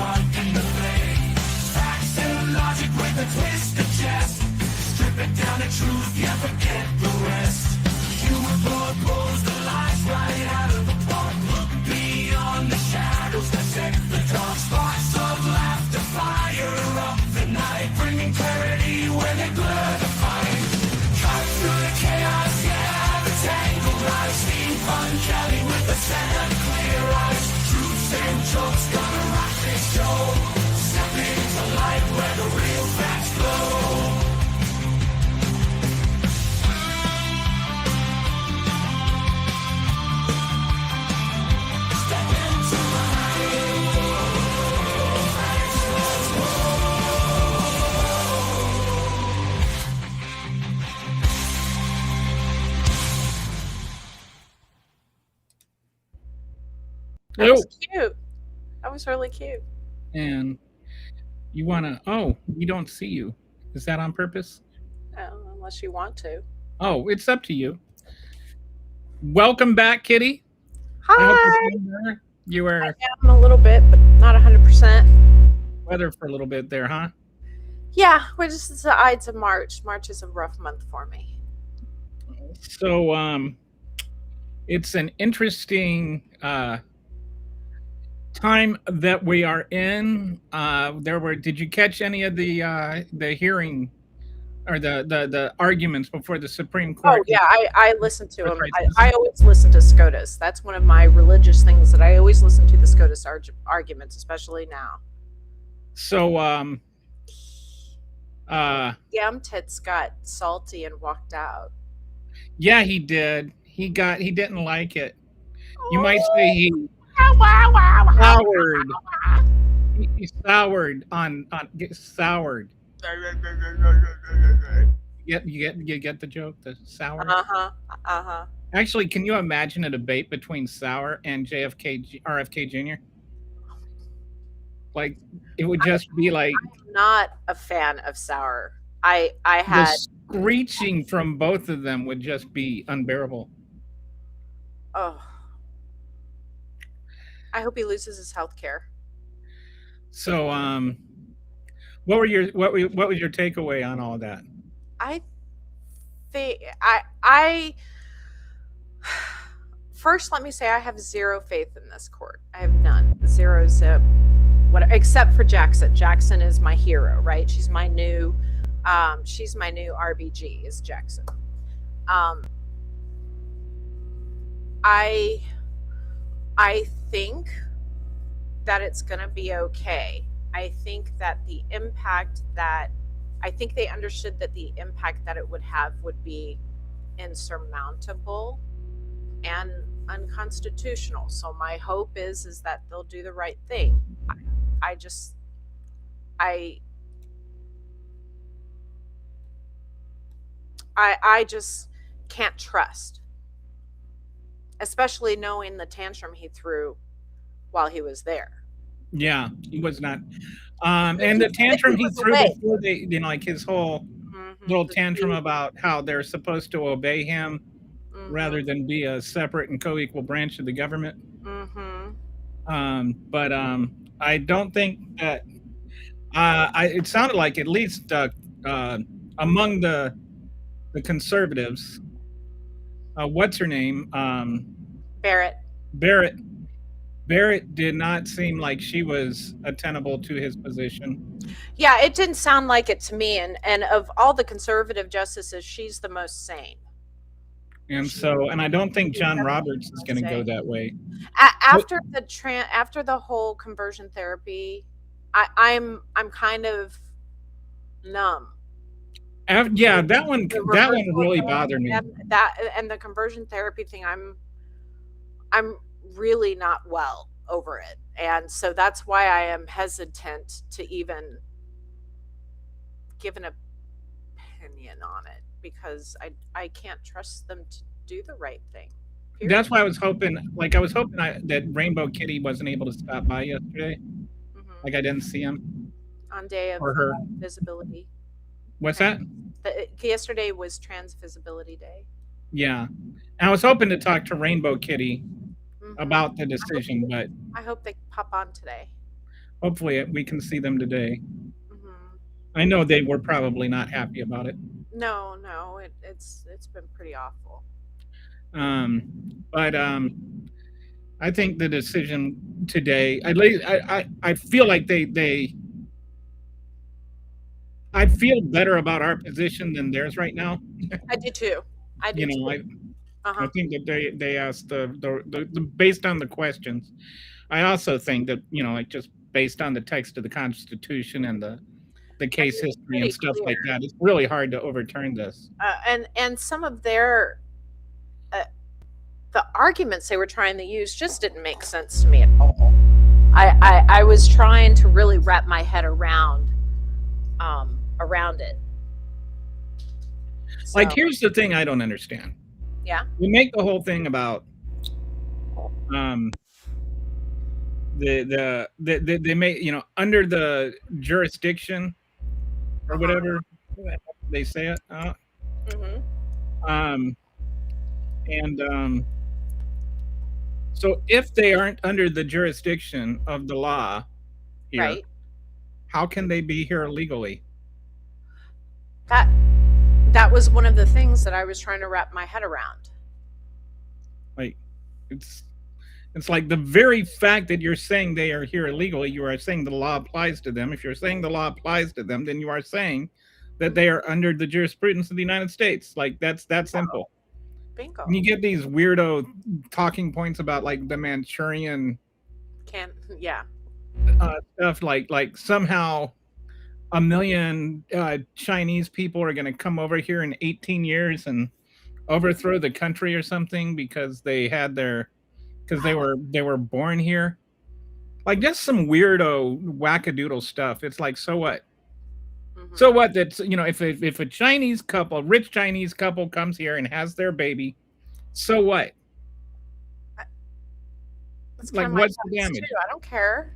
caught in the flame. Facts and logic with a twist of chest. Strip it down to truth, yeah, forget the rest. You were proposed the lies right out of the park. Look beyond the shadows that set the dark. Sparks of laughter fire up the night, bringing clarity where they blur the fight. Cut through the chaos, yeah, the tangled lies. Steampunk Kelly with a set of clear eyes. Truths and jokes gonna rock this show. Step into light where the real facts glow. That was cute. That was really cute. And you want to, oh, we don't see you. Is that on purpose? Unless you want to. Oh, it's up to you. Welcome back, Kitty. Hi. You were I'm a little bit, but not 100%. Weather for a little bit there, huh? Yeah, we're just at the Ides of March. March is a rough month for me. So, it's an interesting time that we are in. Did you catch any of the hearing or the arguments before the Supreme Court? Oh yeah, I listen to them. I always listen to SCOTUS. That's one of my religious things that I always listen to, the SCOTUS arguments, especially now. So Yum Tits got salty and walked out. Yeah, he did. He didn't like it. You might say he soured. He soured on soured. You get the joke? The sour? Actually, can you imagine a debate between Sauer and RFK Jr.? Like, it would just be like... I'm not a fan of Sauer. I had... The screeching from both of them would just be unbearable. Oh. I hope he loses his health care. So, what was your takeaway on all of that? First, let me say I have zero faith in this court. I have none. Zero zip. Except for Jackson. Jackson is my hero, right? She's my new RBG, is Jackson. I think that it's gonna be okay. I think that I think they understood that the impact that it would have would be insurmountable and unconstitutional. So my hope is that they'll do the right thing. I just can't trust, especially knowing the tantrum he threw while he was there. Yeah, he was not. And the tantrum he threw before they, like his whole little tantrum about how they're supposed to obey him rather than be a separate and co-equal branch of the government. But I don't think that it sounded like, at least among the conservatives, what's her name? Barrett did not seem like she was attenable to his position. Yeah, it didn't sound like it to me. And of all the conservative justices, she's the most sane. And I don't think John Roberts is going to go that way. After the whole conversion therapy, I'm kind of numb. Yeah, that one really bothered me. And the conversion therapy thing, I'm really not well over it, and so that's why I am hesitant to even give an opinion on it, because I can't trust them to do the right thing. Period. That's why I was hoping that Rainbow Kitty wasn't able to stop by yesterday. Like, I didn't see him on day of her visibility. What's that? Yesterday was Trans Visibility Day. Yeah, and I was hoping to talk to Rainbow Kitty about the decision, but I hope they pop on today. hopefully we can see them today. Mhm. I know they were probably not happy about it. No, no, it's been pretty awful. Um, but I think the decision today, I feel like I feel better about our position than theirs right now. I do too. I do You know, too. I Uh-huh. think that they asked the based on the questions. I also think that, like, just based on the text of the Constitution and the I case mean, it's history and pretty stuff like clear. that, it's really hard to overturn this. And some of their uh, the arguments they were trying to use just didn't make sense to me at all. I was trying to really wrap my head around it. Like, So here's the thing I don't understand. yeah. We make the whole thing about um they may, under the jurisdiction or Uh-huh. whatever they say it. Mhm. Um and So if they aren't under the jurisdiction of the law here, Right. how can they be here illegally? That that was one of the things that I was trying to wrap my head around. Like, it's it's like the very fact that you're saying they are here illegally, you are saying the law applies to them. If you're saying the law applies to them, then you are saying that they are under the jurisprudence of the United States. Like, that's that simple. And Bingo. you get these weirdo talking points about, like, the Manchurian Can't yeah. stuff, like somehow a million Chinese people are going to come over here in 18 years and overthrow the country or something because they were born here. Like, just some weirdo wackadoodle stuff. It's like, so what? So Mhm. what? That's, if a Chinese couple, a rich Chinese couple, comes here and has their baby, so what? That's kind Like, of my what's the thoughts too. damage? I don't care.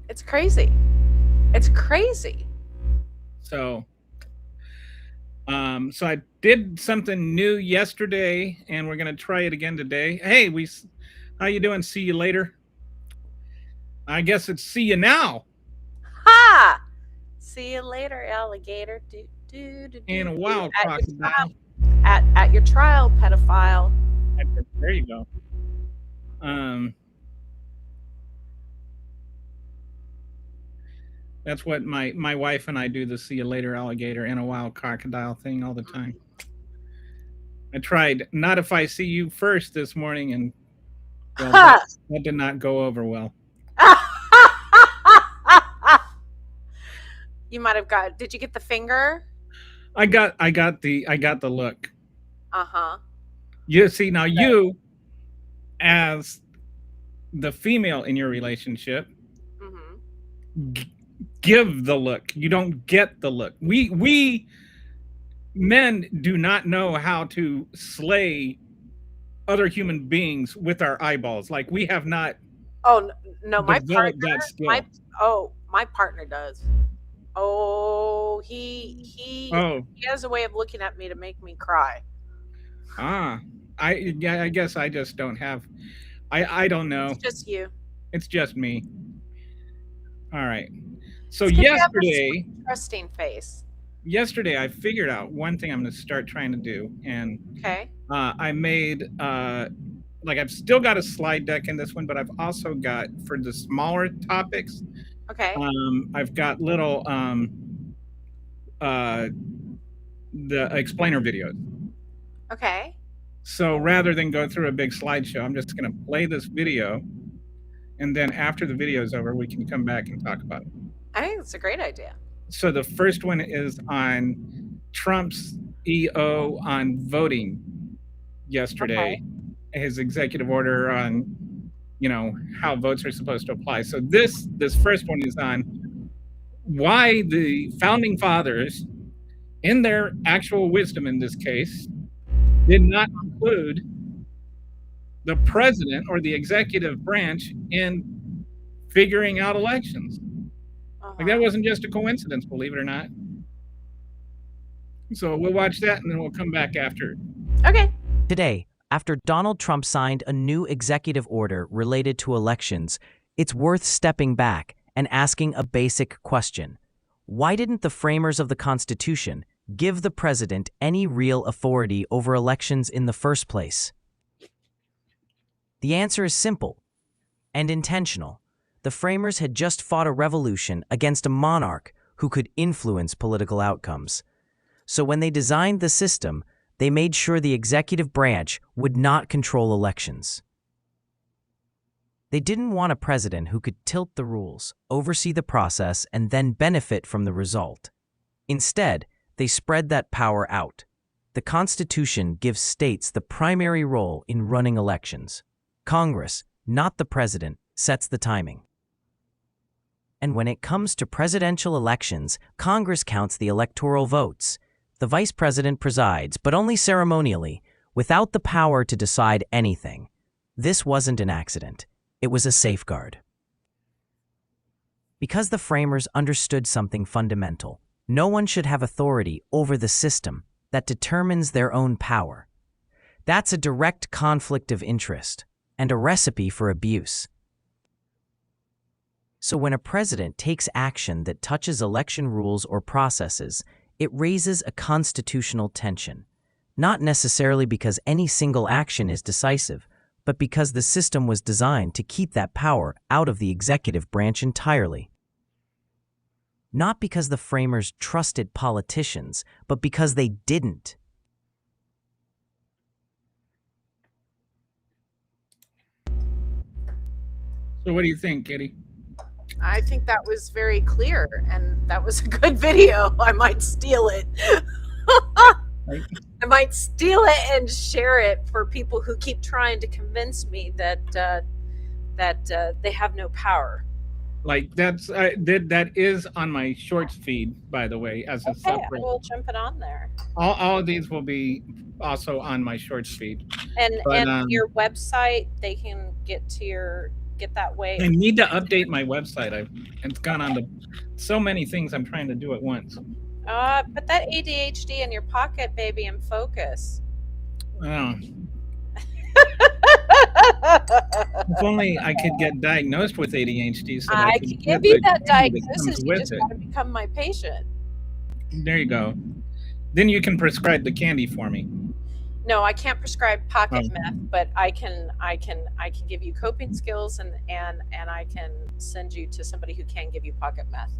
It's crazy. It's crazy. So, so I did something new yesterday, and we're gonna try it again today. Hey, how you doing? See you later. I guess it's see you now. Ha! See you later, alligator. Do do do In do a do. while, At your trial, crocodile. at your trial, pedophile. There you go. Um, that's what my wife and I do, the see you later, alligator, in a while, crocodile thing all the time. I tried not if I see you first this morning, and well, Ha! that did not go over well. You might have got. Did you get the finger? I got the look. Uh huh. You see, now you, as the female in your relationship, Mm-hmm. give the look. You don't get the look. We men do not know how to slay other human beings with our eyeballs. Like, we have not Oh no, my developed partner. that My skill. my partner does. Oh, he Oh, he has a way of looking at me to make me cry. ah, I guess I just don't have. I don't It's know. just you. It's just me. All right. So It's because you have this sweet, yesterday, trusting face. I figured out one thing I'm going to start trying to do, and Okay. I made like, I've still got a slide deck in this one, but I've also got, for the smaller topics, Okay. I've got little uh the explainer videos. Okay. So rather than go through a big slideshow, I'm just going to play this video, and then after the video is over, we can come back and talk about it. I think it's a great idea. So the first one is on Trump's EO on voting yesterday, Okay. his executive order on, how votes are supposed to apply. So this first one is on why the founding fathers, in their actual wisdom in this case, did not include the president or the executive branch in figuring out elections. Like, that Uh-huh. wasn't just a coincidence, believe it or not. So we'll watch that, and then we'll come back after. Okay. Today, after Donald Trump signed a new executive order related to elections, it's worth stepping back and asking a basic question. Why didn't the framers of the Constitution give the president any real authority over elections in the first place? The answer is simple and intentional. The framers had just fought a revolution against a monarch who could influence political outcomes. So when they designed the system, they made sure the executive branch would not control elections. They didn't want a president who could tilt the rules, oversee the process, and then benefit from the result. Instead, they spread that power out. The Constitution gives states the primary role in running elections. Congress, not the president, sets the timing. And when it comes to presidential elections, Congress counts the electoral votes. The vice president presides, but only ceremonially, without the power to decide anything. This wasn't an accident. It was a safeguard. Because the framers understood something fundamental, no one should have authority over the system that determines their own power. That's a direct conflict of interest and a recipe for abuse. So when a president takes action that touches election rules or processes, it raises a constitutional tension, not necessarily because any single action is decisive, but because the system was designed to keep that power out of the executive branch entirely. Not because the framers trusted politicians, but because they didn't. So what do you think, Kitty? I think that was very clear, and that was a good video. I might steal it. Right? I might steal it and share it for people who keep trying to convince me that they have no power. Like that is on my shorts feed, by the way, as a Okay, separate. I will jump it on there. All of these will be also on my shorts feed. And But, your website, they can get that way. I need to update my website. It's gone on to so many things I'm trying to do at once. Put that ADHD in your pocket, baby, and focus. Oh, if only I could get diagnosed with ADHD. So I could can get give you the that candy diagnosis. comes You with just it. got to become my patient. There you go. Then you can prescribe the candy for me. No, I can't prescribe pocket Oh. meth, but I can give you coping skills, and I can send you to somebody who can give you pocket meth.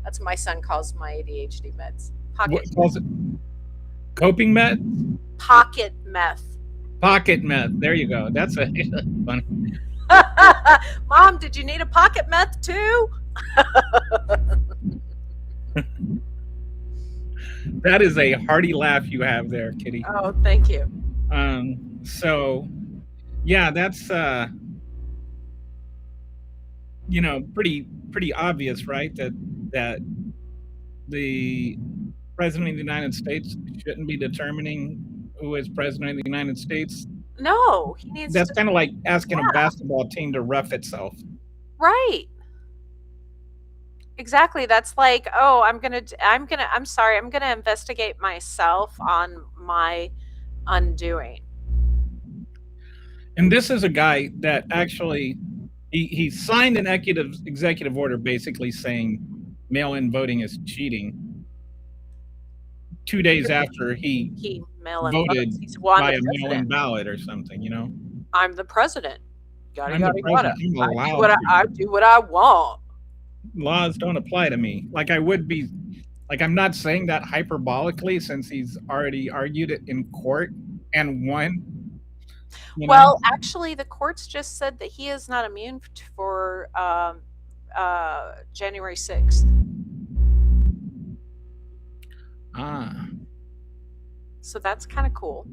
That's what my son calls my ADHD meds. What Pocket calls it? Coping meth? pocket meth. Pocket meth. There you go. That's a funny. Mom, did you need a pocket meth too? That is a hearty laugh you have there, Kitty. Oh, thank you. So yeah, that's pretty obvious, right? That the president of the United States shouldn't be determining who is president of the United States. No, he needs That's to. kind of like asking a basketball team to ref itself. Right. Exactly. That's like, oh, I'm sorry, I'm gonna investigate myself on my undoing. And this is a guy that actually he signed an executive order basically saying mail-in voting is cheating 2 days after he mail-in voted votes. He's won by the a mail-in president. ballot or something, I'm the president. Yada I'm the yada yada. president. I'm I do allowed what to. I do what I want. Laws don't apply to me. Like I would be, like I'm not saying that hyperbolically since he's already argued it in court and won. Well, actually, the courts just said that he is not immune for January 6th. Ah, So that's kind of cool.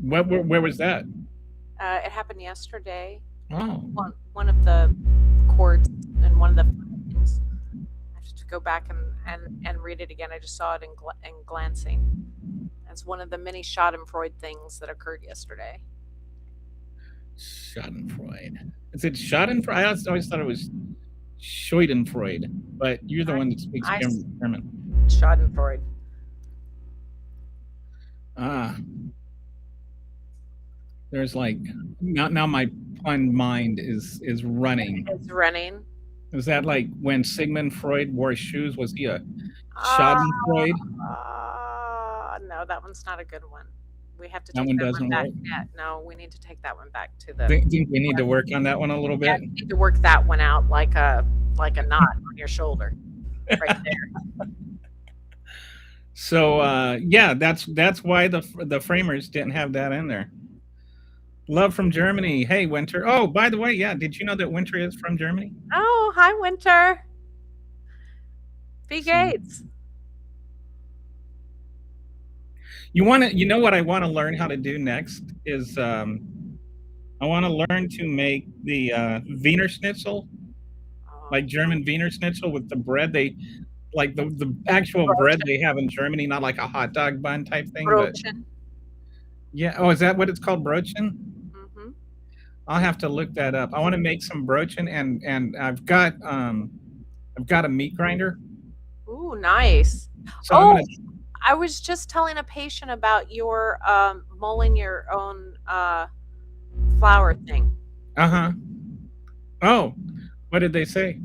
where was that? It happened yesterday. Oh, One of the courts and one of the findings. I have to go back and read it again. I just saw it in glancing. It's one of the many Schadenfreude things that occurred yesterday. Schadenfreude. Is it Schadenfreude? I always thought it was Schadenfreude, but you're the one that speaks German. Schadenfreude. Ah, There's like now my pun mind is running. It's running. Is that like when Sigmund Freud wore shoes? Was he a Uh, Schadenfreude? no, that one's not a good one. We have to That take one that one doesn't back. work. Yeah, no, we need to take that one back to the. Think we need to work on that one a little Yeah, bit. you need to work that one out like a knot on your shoulder, right there. So yeah, that's why the framers didn't have that in there. Love from Germany. Hey, Winter. Oh, by the way, yeah, did you know that Winter is from Germany? Oh, hi, Winter. B. So- Gates. You know what I want to learn how to do next is I want to learn to make the Wiener Schnitzel, like German Wiener Schnitzel with the bread. They like the actual bread they have in Germany, not like a hot dog bun type thing. Brötchen. But yeah. Oh, is that what it's called, Brötchen? Mm-hmm. I'll have to look that up. I want to make some Brötchen, and I've got a meat grinder. Ooh, nice. So I'm gonna. I was just telling a patient about your mulling your own flour thing. Uh-huh. Oh, what did they say?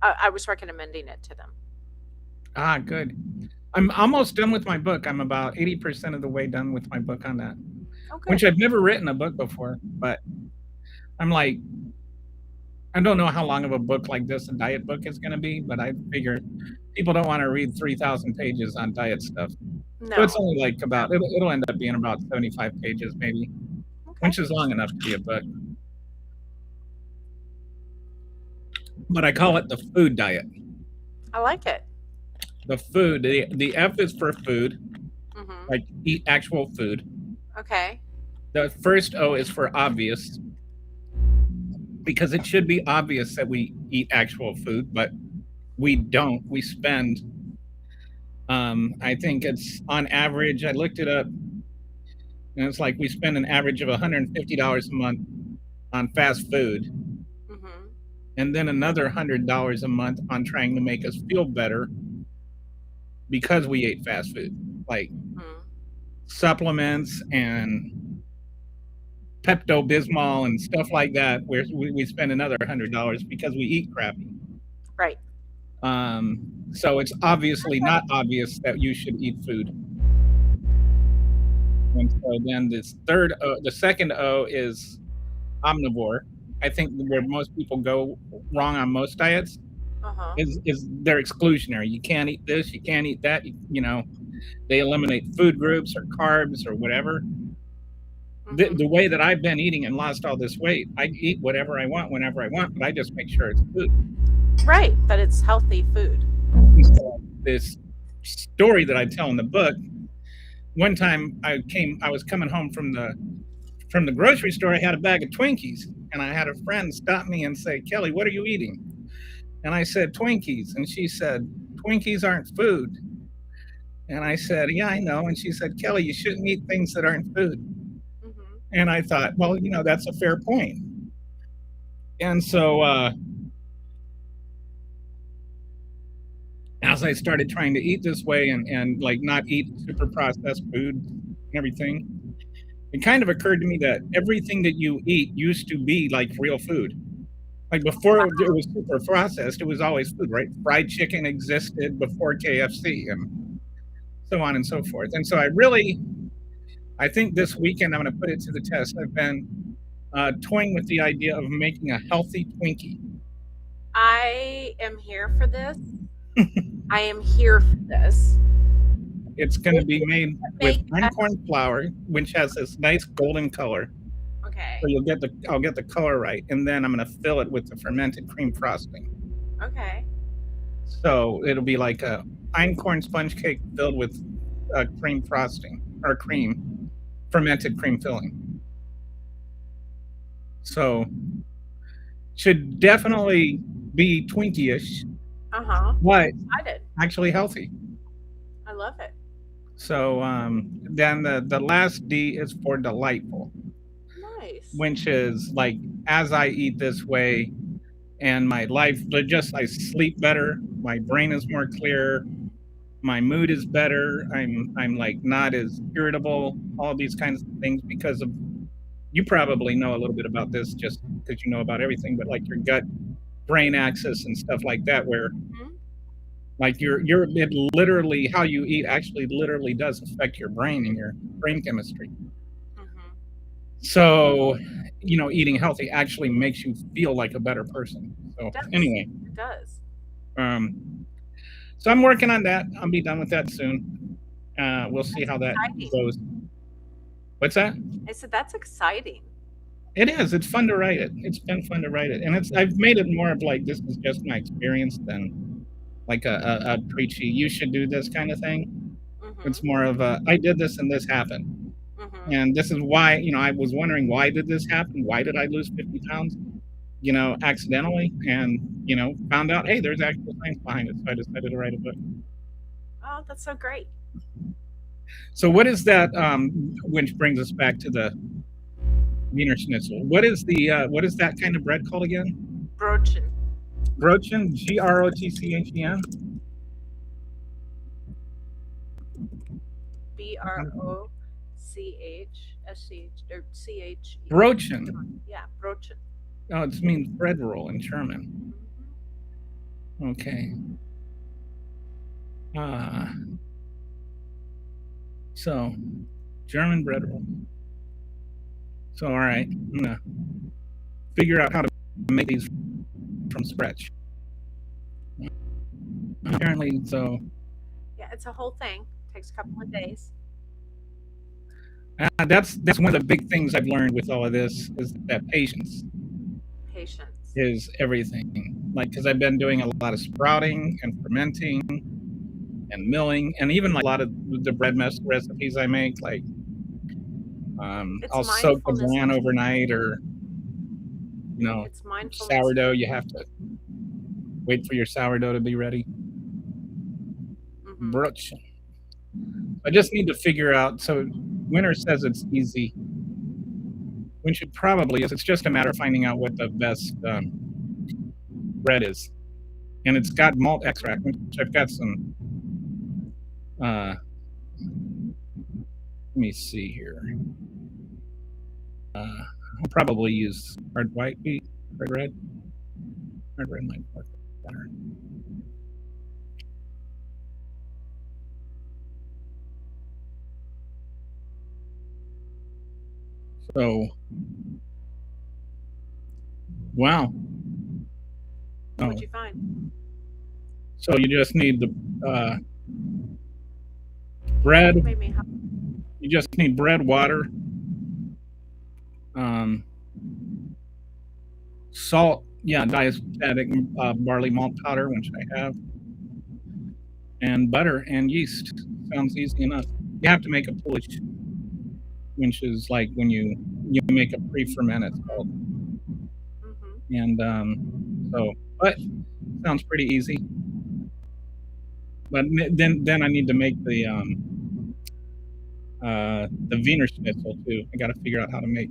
I was recommending it to them. Ah, good. I'm almost done with my book. I'm about 80% of the way done with my book on that. Okay. Which I've never written a book before, but I'm like, I don't know how long of a book like this, a diet book, is going to be, but I figure people don't want to read 3,000 pages on diet stuff. No. So it's only like it'll end up being about 75 pages maybe, Okay. which is long enough to be a book. But I call it the food diet. I like it. The food, the F is for food, Mm-hmm. like eat actual food. Okay. The first O is for obvious, because it should be obvious that we eat actual food, but we don't. We spend, I think it's on average, I looked it up, and it's like we spend an average of $150 a month on fast food, Mm-hmm. and then another $100 a month on trying to make us feel better because we ate fast food, like Mm-hmm. supplements and Pepto-Bismol and stuff like that, where we spend another $100 because we eat crappy. Right. So it's obviously not obvious that you should eat food. And so then the second O is omnivore. I think where most people go wrong on most diets Uh-huh. is they're exclusionary. You can't eat this, you can't eat that. You know, they eliminate food groups or carbs or whatever. Mm-hmm. The way that I've been eating and lost all this weight, I eat whatever I want whenever I want, but I just make sure it's food. Right, but it's healthy food. So this story that I tell in the book, one time I was coming home from the grocery store. I had a bag of Twinkies, and I had a friend stop me and say, "Kelly, what are you eating?" And I said, "Twinkies." And she said, "Twinkies aren't food." And I said, "Yeah, I know." And she said, "Kelly, you shouldn't eat things that aren't food." Mm-hmm. And I thought, well, that's a fair point. And so as I started trying to eat this way and like not eat super processed food and everything, it kind of occurred to me that everything that you eat used to be like real food. Like before it was super processed, it was always food, right? Fried chicken existed before KFC and so on and so forth. And so I think this weekend I'm going to put it to the test. I've been toying with the idea of making a healthy Twinkie. I am here for this. I am here for this. It's going to be made with corn flour, which has this nice golden color. Okay. So I'll get the color right, and then I'm going to fill it with the fermented cream frosting. Okay. So it'll be like a einkorn sponge cake filled with cream frosting or fermented cream filling. So should definitely be Twinkie-ish, Uh-huh. but Excited. actually healthy. I love it. So then the last D is for delightful, Nice. which is like as I eat this way and my life, I sleep better, my brain is more clear, my mood is better, I'm like not as irritable, all these kinds of things because of you probably know a little bit about this just because you know about everything, but like your gut brain axis and stuff like that, where like it literally, how you eat actually literally does affect your brain and your brain chemistry. So, eating healthy actually makes you feel like a better person. So anyway, it does. So I'm working on that. I'll be done with that soon. We'll see how that goes. What's that? I said that's exciting. It is. It's fun to write it. It's been fun to write it, and I've made it more of like, this is just my experience than like a preachy, you should do this kind of thing. It's more of a, I did this and this happened, and this is why. I was wondering, why did this happen? Why did I lose 50 pounds? Accidentally, and found out, hey, there's actual science behind it. So I decided to write a book. Oh, that's so great. So what is that? Which brings us back to the Wiener Schnitzel. What is that kind of bread called again? Brötchen. Brötchen, Grotchen. Brochsch or CH. Brötchen. Yeah, Brötchen. Oh, it means bread roll in German. Okay. So German bread roll. So all right, I'm gonna figure out how to make these from scratch. Apparently, so. Yeah, it's a whole thing. It takes a couple of days. That's one of the big things I've learned with all of this, is that patience is everything. Like, because I've been doing a lot of sprouting and fermenting and milling, and even like a lot of the bread recipes I make, like I'll soak the bran overnight, or sourdough. You have to wait for your sourdough to be ready. Brötchen. I just need to figure out. So Winter says it's easy, which it probably is. It's just a matter of finding out what the best bread is, and it's got malt extract, which I've got some. Let me see here. I'll probably use hard white wheat, hard red might work better. So, wow. What'd you find? So you just need the bread. You just need bread, water, salt, diastatic barley malt powder, which I have, and butter and yeast. Sounds easy enough. You have to make a Polish, which is like when you make a pre-ferment, it's called. And but sounds pretty easy. But then I need to make the Wiener Schnitzel too. I got to figure out how to make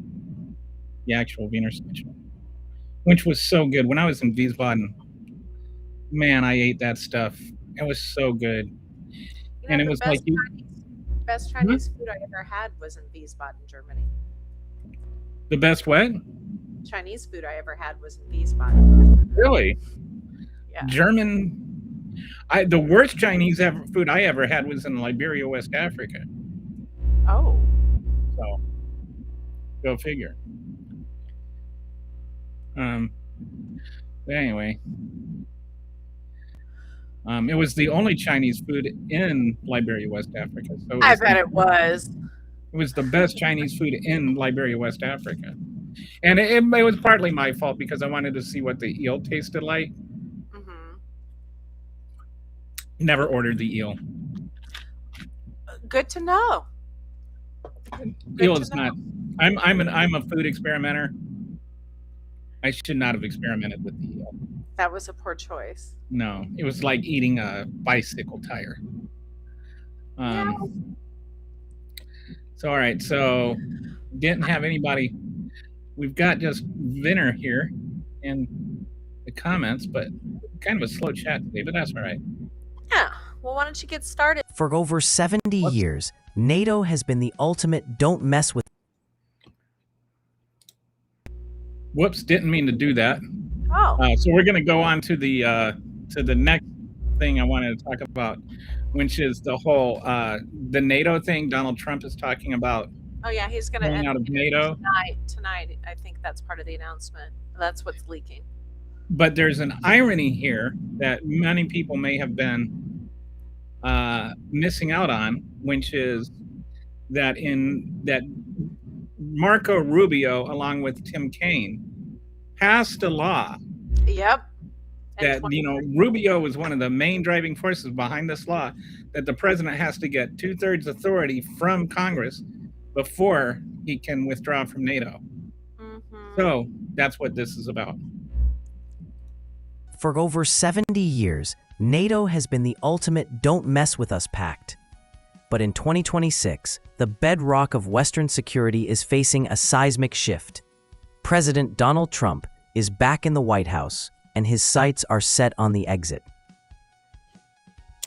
the actual Wiener Schnitzel, which was so good when I was in Wiesbaden. Man, I ate that stuff. It was so good, and it was like best Chinese food I ever had was in Wiesbaden, Germany. The best what? Chinese food I ever had was in Wiesbaden. Really? Yeah. German. The worst Chinese food I ever had was in Liberia, West Africa. Oh. So, go figure. Anyway, it was the only Chinese food in Liberia, West Africa. So I bet it was. It was the best Chinese food in Liberia, West Africa, and it was partly my fault because I wanted to see what the eel tasted like. Never ordered the eel. Good to know. Eel is not. I'm a food experimenter. I should not have experimented with the eel. That was a poor choice. No, it was like eating a bicycle tire. So all right, so didn't have anybody. We've got just Vinner here in the comments, but kind of a slow chat today, but that's all right. Yeah. Well, why don't you get started? For over 70 years, NATO has been the ultimate don't mess with. Whoops, didn't mean to do that. Oh. So we're going to go on to the next thing I wanted to talk about, which is the whole the NATO thing. Donald Trump is talking about. Oh yeah, he's going to going out of NATO tonight. I think that's part of the announcement. That's what's leaking. But there's an irony here that many people may have been missing out on, which is that Marco Rubio, along with Tim Kaine, passed a law. Yep. That Rubio was one of the main driving forces behind this law, that the president has to get 2/3 authority from Congress before he can withdraw from NATO. So that's what this is about. For over 70 years, NATO has been the ultimate don't mess with us pact. But in 2026, the bedrock of Western security is facing a seismic shift. President Donald Trump is back in the White House, and his sights are set on the exit.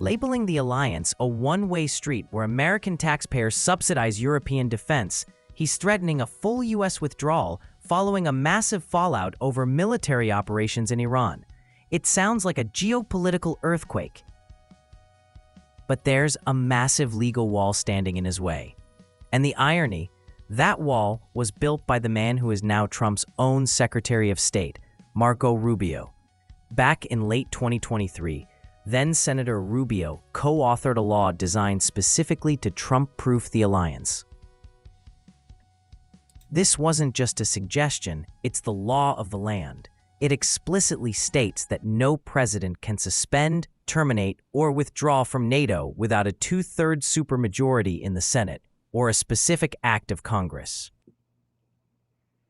Labeling the alliance a one-way street where American taxpayers subsidize European defense, he's threatening a full U.S. withdrawal following a massive fallout over military operations in Iran. It sounds like a geopolitical earthquake. But there's a massive legal wall standing in his way. And the irony, that wall was built by the man who is now Trump's own Secretary of State, Marco Rubio. Back in late 2023, then Senator Rubio co-authored a law designed specifically to Trump-proof the alliance. This wasn't just a suggestion, it's the law of the land. It explicitly states that no president can suspend, terminate, or withdraw from NATO without a 2/3 supermajority in the Senate or a specific act of Congress.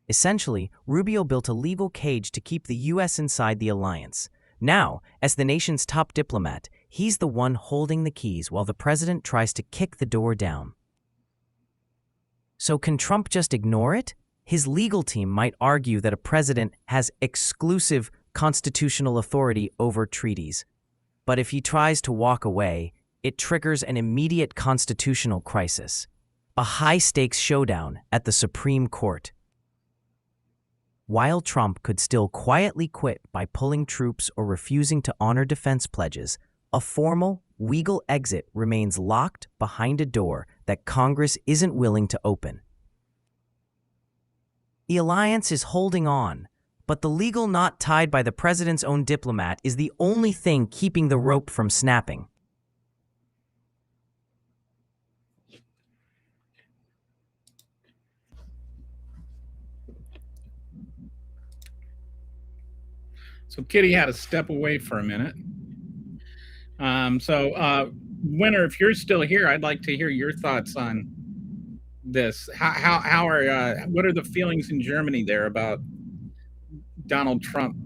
Essentially, Rubio built a legal cage to keep the U.S. inside the alliance. Now, as the nation's top diplomat, he's the one holding the keys while the president tries to kick the door down. So can Trump just ignore it? His legal team might argue that a president has exclusive constitutional authority over treaties. But if he tries to walk away, it triggers an immediate constitutional crisis, a high-stakes showdown at the Supreme Court. While Trump could still quietly quit by pulling troops or refusing to honor defense pledges, a formal, legal exit remains locked behind a door that Congress isn't willing to open. The alliance is holding on, but the legal knot tied by the president's own diplomat is the only thing keeping the rope from snapping. So Kitty had to step away for a minute. Winner, if you're still here, I'd like to hear your thoughts on this. What are the feelings in Germany there about Donald Trump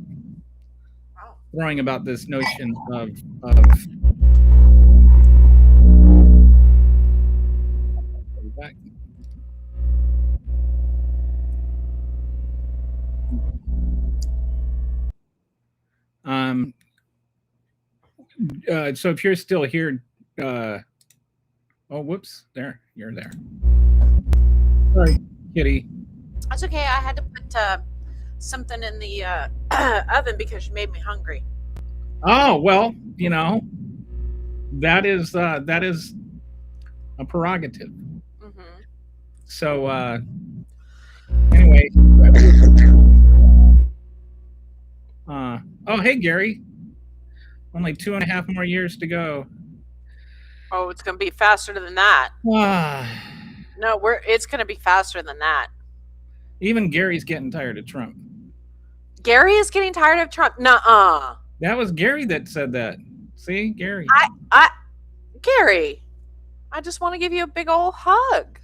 throwing about this notion of so if you're still here, oh, whoops, there, you're there. Sorry, Kitty. That's okay. I had to put something in the oven because you made me hungry. Oh, well, that is a prerogative. Mm-hmm. So, anyway. Oh, hey, Gary. Only 2.5 more years to go. Oh, it's going to be faster than that. No, it's going to be faster than that. Even Gary's getting tired of Trump. Gary is getting tired of Trump? Nuh-uh. That was Gary that said that. See, Gary. Gary, I just want to give you a big old hug.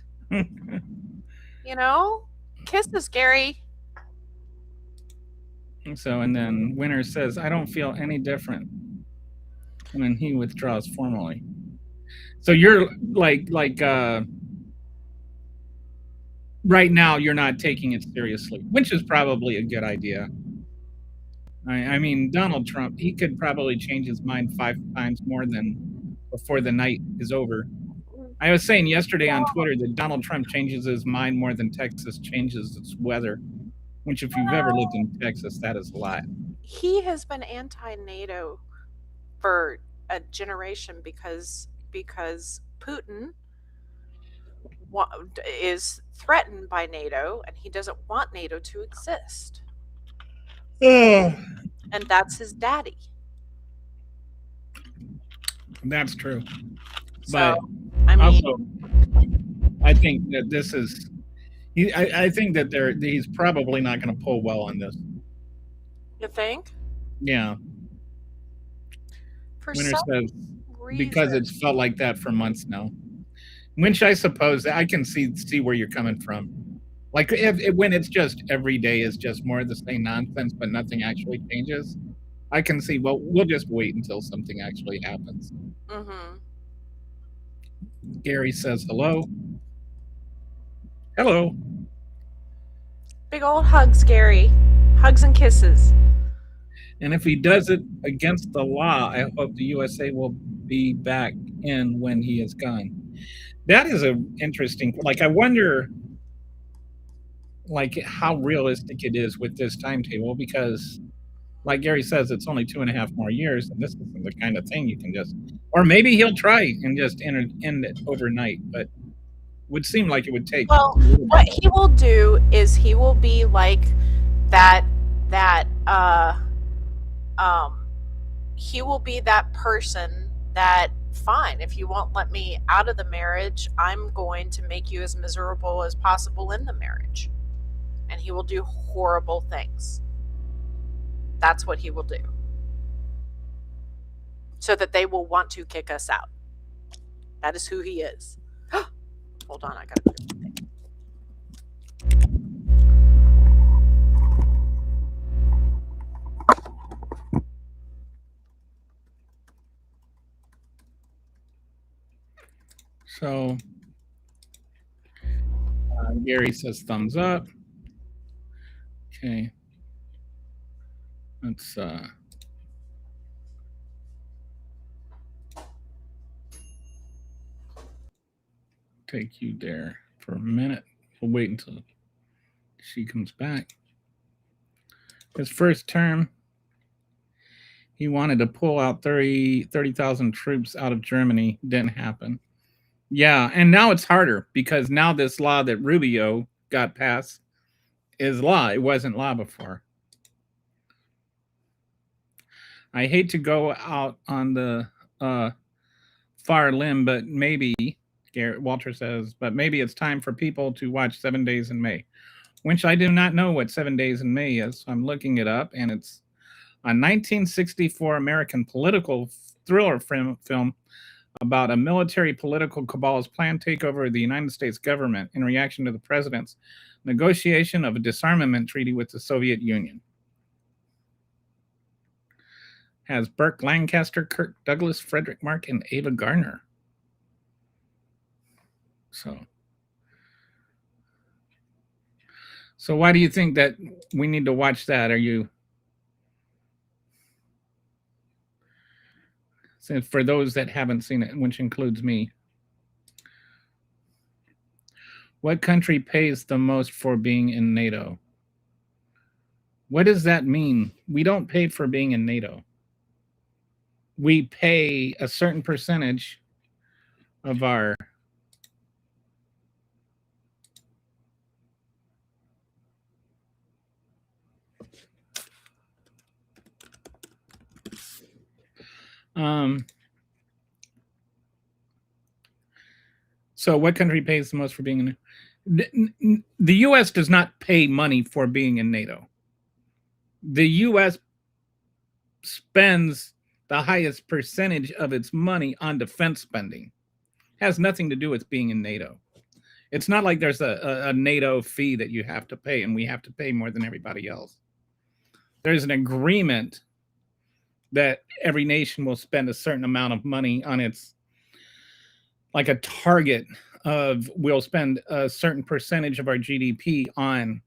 Kisses, Gary. So, and then Winner says, I don't feel any different when he withdraws formally. So you're like right now you're not taking it seriously, which is probably a good idea. I mean, Donald Trump, he could probably change his mind 5 times more than before the night is over. I was saying yesterday on Twitter that Donald Trump changes his mind more than Texas changes its weather. which if you've ever lived in Texas, that is a lot. He has been anti-NATO for a generation because Putin is threatened by NATO and he doesn't want NATO to exist. And that's his daddy. That's true. So, But I mean, also, I think that this is. I think that he's probably not going to pull well on this. you think? Yeah. For Winter some says reason, because it's felt like that for months now. Which I suppose I can see where you're coming from. Like when it's just every day is just more of the same nonsense, but nothing actually changes. I can see. Well, we'll just wait until something actually happens. Mm-hmm. Gary says hello. Hello. Big old hugs, Gary. Hugs and kisses. And if he does it against the law, I hope the USA will be back in when he is gone. That is a interesting. Like, I wonder, like, how realistic it is with this timetable because, like Gary says, it's only 2.5 more years, and this isn't the kind of thing you can just. Or maybe he'll try and just end it overnight, but would seem like it would take. Well, what he will do is he will be like that he will be that person that, fine, if you won't let me out of the marriage, I'm going to make you as miserable as possible in the marriage. And he will do horrible things. That's what he will do. So that they will want to kick us out. That is who he is. Hold on, I gotta put it. So Gary says thumbs up. Okay. Let's take you there for a minute. We'll wait until she comes back. His first term, he wanted to pull out 30,000 troops out of Germany. Didn't happen. Yeah, and now it's harder because now this law that Rubio got passed is law. It wasn't law before. I hate to go out on the far limb, but maybe, Walter says, but maybe it's time for people to watch 7 Days in May, which I do not know what 7 Days in May is. So I'm looking it up, and it's a 1964 American political thriller film about a military political cabal's planned takeover of the United States government in reaction to the president's negotiation of a disarmament treaty with the Soviet Union. Has Burke Lancaster, Kirk Douglas, Frederick Mark, and Ava Gardner. So why do you think that we need to watch that? Are you... For those that haven't seen it, which includes me. What country pays the most for being in NATO? What does that mean? We don't pay for being in NATO. We pay a certain percentage of our... So what country pays the most for being in NATO? The U.S. does not pay money for being in NATO. The U.S. spends the highest percentage of its money on defense spending. It has nothing to do with being in NATO. It's not like there's a NATO fee that you have to pay, and we have to pay more than everybody else. There's an agreement that every nation will spend a certain amount of money on its, like a target of, we'll spend a certain percentage of our GDP on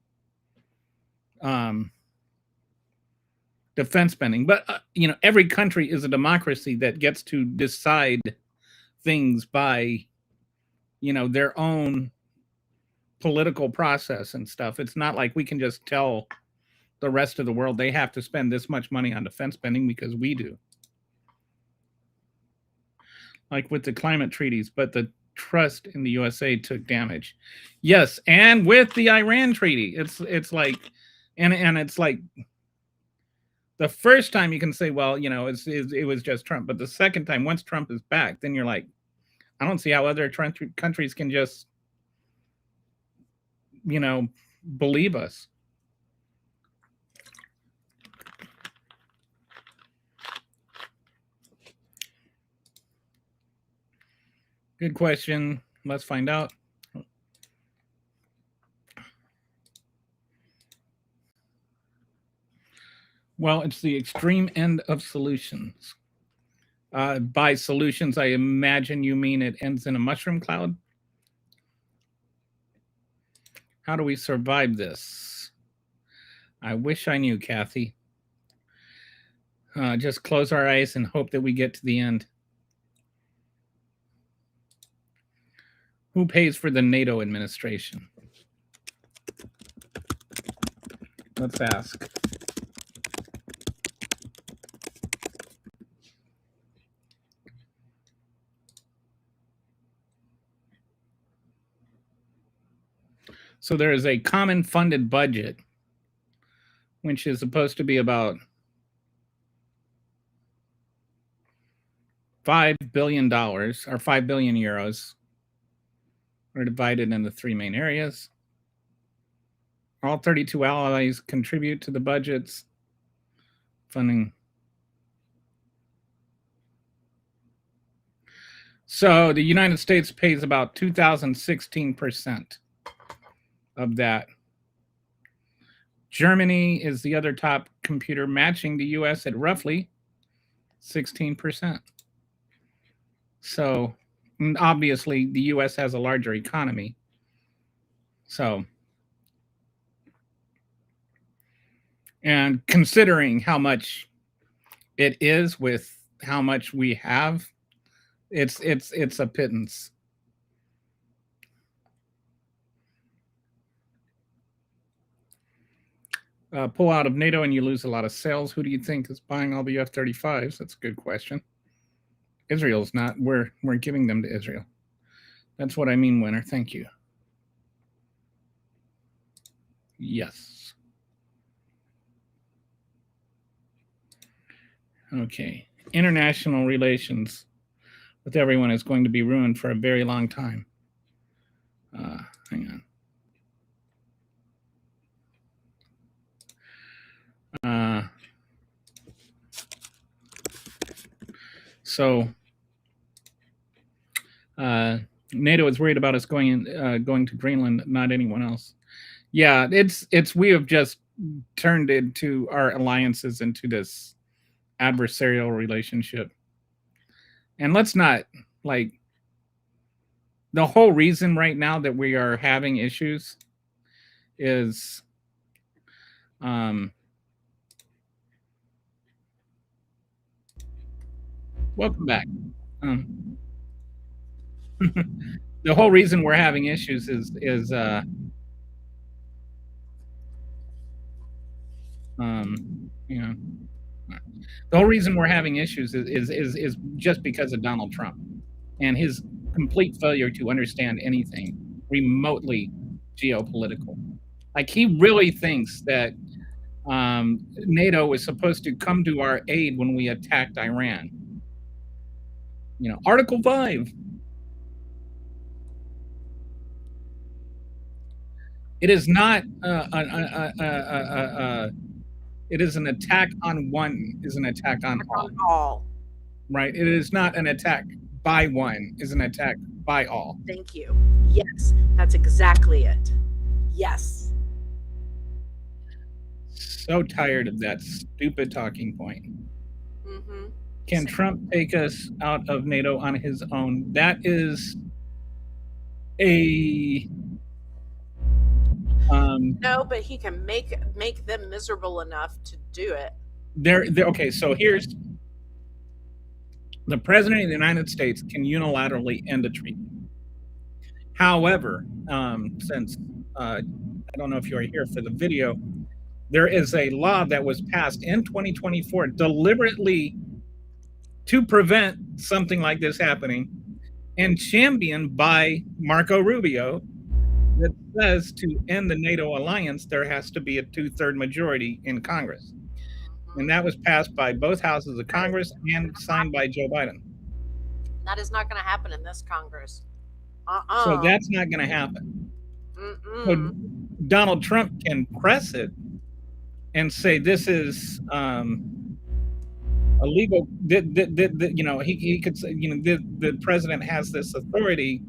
defense spending. But, every country is a democracy that gets to decide things by, their own political process and stuff. It's not like we can just tell the rest of the world they have to spend this much money on defense spending because we do. Like with the climate treaties, but the trust in the USA took damage. Yes, and with the Iran treaty, it's like, and it's like the first time you can say, well, you know, it was just Trump, but the second time, once Trump is back, then you're like, I don't see how other countries can just, you know, believe us. Good question. Let's find out. Well, it's the extreme end of solutions. By solutions, I imagine you mean it ends in a mushroom cloud. How do we survive this? I wish I knew, Kathy. Just close our eyes and hope that we get to the end. Who pays for the NATO administration? Let's ask. So there is a common funded budget, which is supposed to be about $5 billion or 5 billion euros. Are divided into 3 main areas. All 32 allies contribute to the budgets. Funding. So the United States pays about 2016% of that. Germany is the other top computer, matching the US at roughly 16%. So obviously the US has a larger economy. So, and considering how much it is with how much we have, it's a pittance. Pull out of NATO and you lose a lot of sales. Who do you think is buying all the F-35s? That's a good question. Israel's not. We're giving them to Israel. That's what I mean, winner. Thank you. Yes. Okay. International relations with everyone is going to be ruined for a very long time. Hang on. So NATO is worried about us going to Greenland, not anyone else. Yeah, it's we have just turned into our alliances into this adversarial relationship. And let's not, like, the whole reason right now that we are having issues is welcome back. The whole reason we're having issues is you know, the whole reason we're having issues is just because of Donald Trump and his complete failure to understand anything remotely geopolitical. Like, he really thinks that NATO was supposed to come to our aid when we attacked Iran. You know, Article 5. It is not it is an attack on one, is an attack on all. Right? It is not an attack by one, is an attack by all. Thank you. Yes, that's exactly it. Yes. So tired of that stupid talking point. Can Trump take us out of NATO on his own? That is a no, but he can make them miserable enough to do it. Okay, so here's the president of the United States can unilaterally end a treaty. However, since I don't know if you are here for the video, there is a law that was passed in 2024 deliberately to prevent something like this happening and championed by Marco Rubio that says to end the NATO alliance, there has to be a 2/3 majority in Congress. And that was passed by both houses of Congress and signed by Joe Biden. That is not going to happen in this Congress. So that's not going to happen. So Mm-mm. Donald Trump can press it and say this is illegal. You know, he could say, you know, the president has this authority.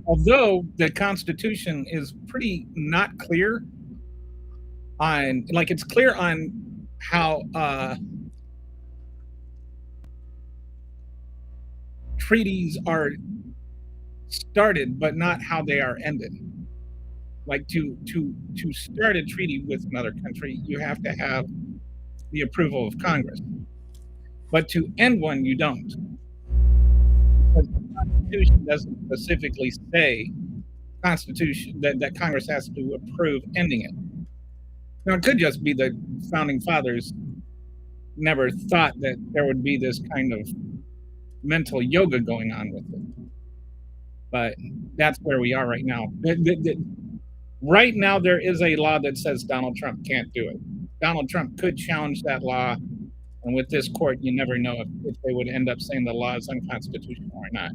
Although the Constitution is pretty not clear on, like, it's clear on how treaties are started, but not how they are ended. Like to start a treaty with another country, you have to have the approval of Congress. But to end one, you don't. Because the Constitution doesn't specifically say Constitution that Congress has to approve ending it. Now, it could just be the founding fathers never thought that there would be this kind of mental yoga going on with it. But that's where we are right now. Right now, there is a law that says Donald Trump can't do it. Donald Trump could challenge that law, and with this court, you never know if they would end up saying the law is unconstitutional or not.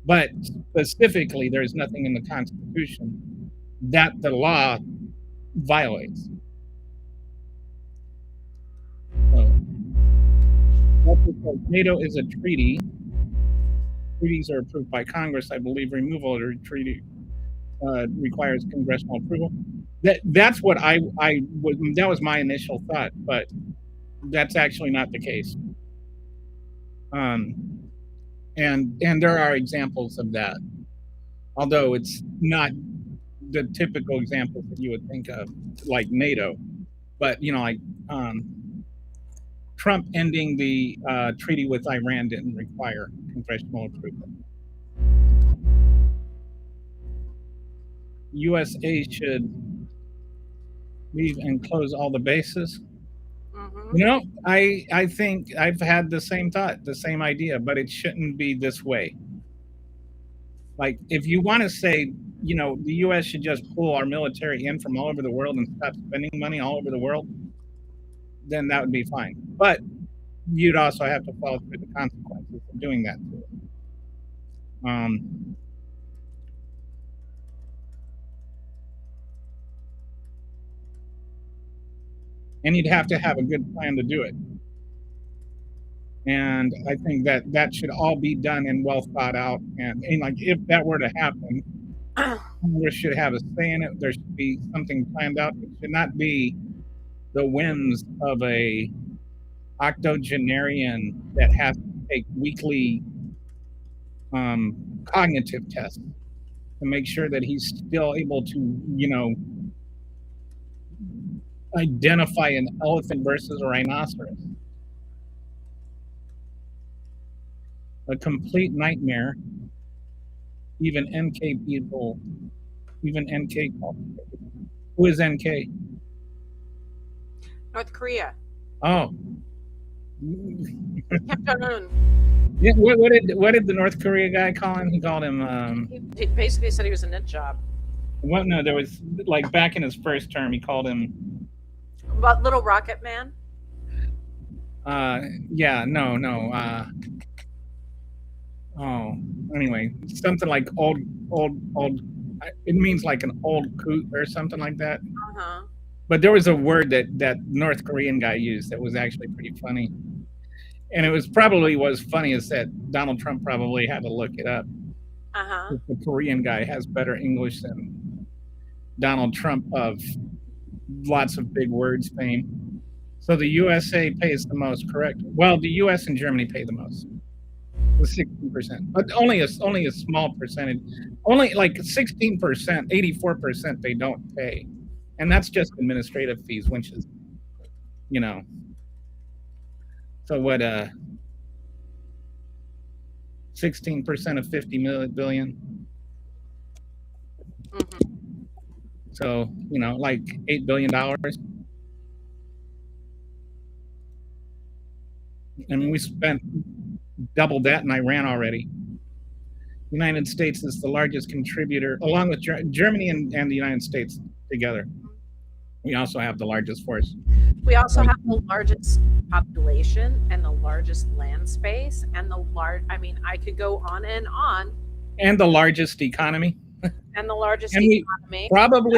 But specifically, there's nothing in the Constitution that the law violates. So, that's because NATO is a treaty. Treaties are approved by Congress. I believe removal of a treaty requires congressional approval. That's what that was my initial thought, but that's actually not the case. And there are examples of that, although it's not the typical examples that you would think of, like NATO. But you know, like Trump ending the treaty with Iran didn't require congressional approval. USA should leave and close all the bases. Mm-hmm. You know, I think I've had the same thought, the same idea, but it shouldn't be this way. Like, if you want to say, you know, the U.S. should just pull our military in from all over the world and stop spending money all over the world, then that would be fine. But you'd also have to follow through the consequences of doing that to it. And you'd have to have a good plan to do it. And I think that should all be done and well thought out. And like, if that were to happen, Congress should have a say in it. There should be something planned out. It should not be the whims of a octogenarian that has to take weekly cognitive tests to make sure that he's still able to, you know, identify an elephant versus a rhinoceros. A complete nightmare. Even NK people, even NK call. Who is NK? North Korea. Oh. Kim Jong-un. Yeah, what did the North Korea guy call him? He called him He basically said he was a nut job. Well, no, there was, like, back in his first term, he called him But Little Rocket Man? yeah, no. Oh, anyway, something like old. It means like an old coot or something like that. Uh-huh. But there was a word that North Korean guy used that was actually pretty funny, and it was funniest that Donald Trump probably had to look it up. Uh-huh. The Korean guy has better English than Donald Trump of lots of big words fame. So the USA pays the most, correct? Well, the US and Germany pay the most, with 16%, but only a small percentage. Only like 16%, 84% they don't pay, and that's just administrative fees, which is, you know. So what? 16% of 50 billion. So, like $8 billion. I mean, we spent double that in Iran already. The United States is the largest contributor, along with Germany and the United States together. We also have the largest force. We also have the largest population and the largest land space and I could go on and on. And the largest economy. And the largest economy.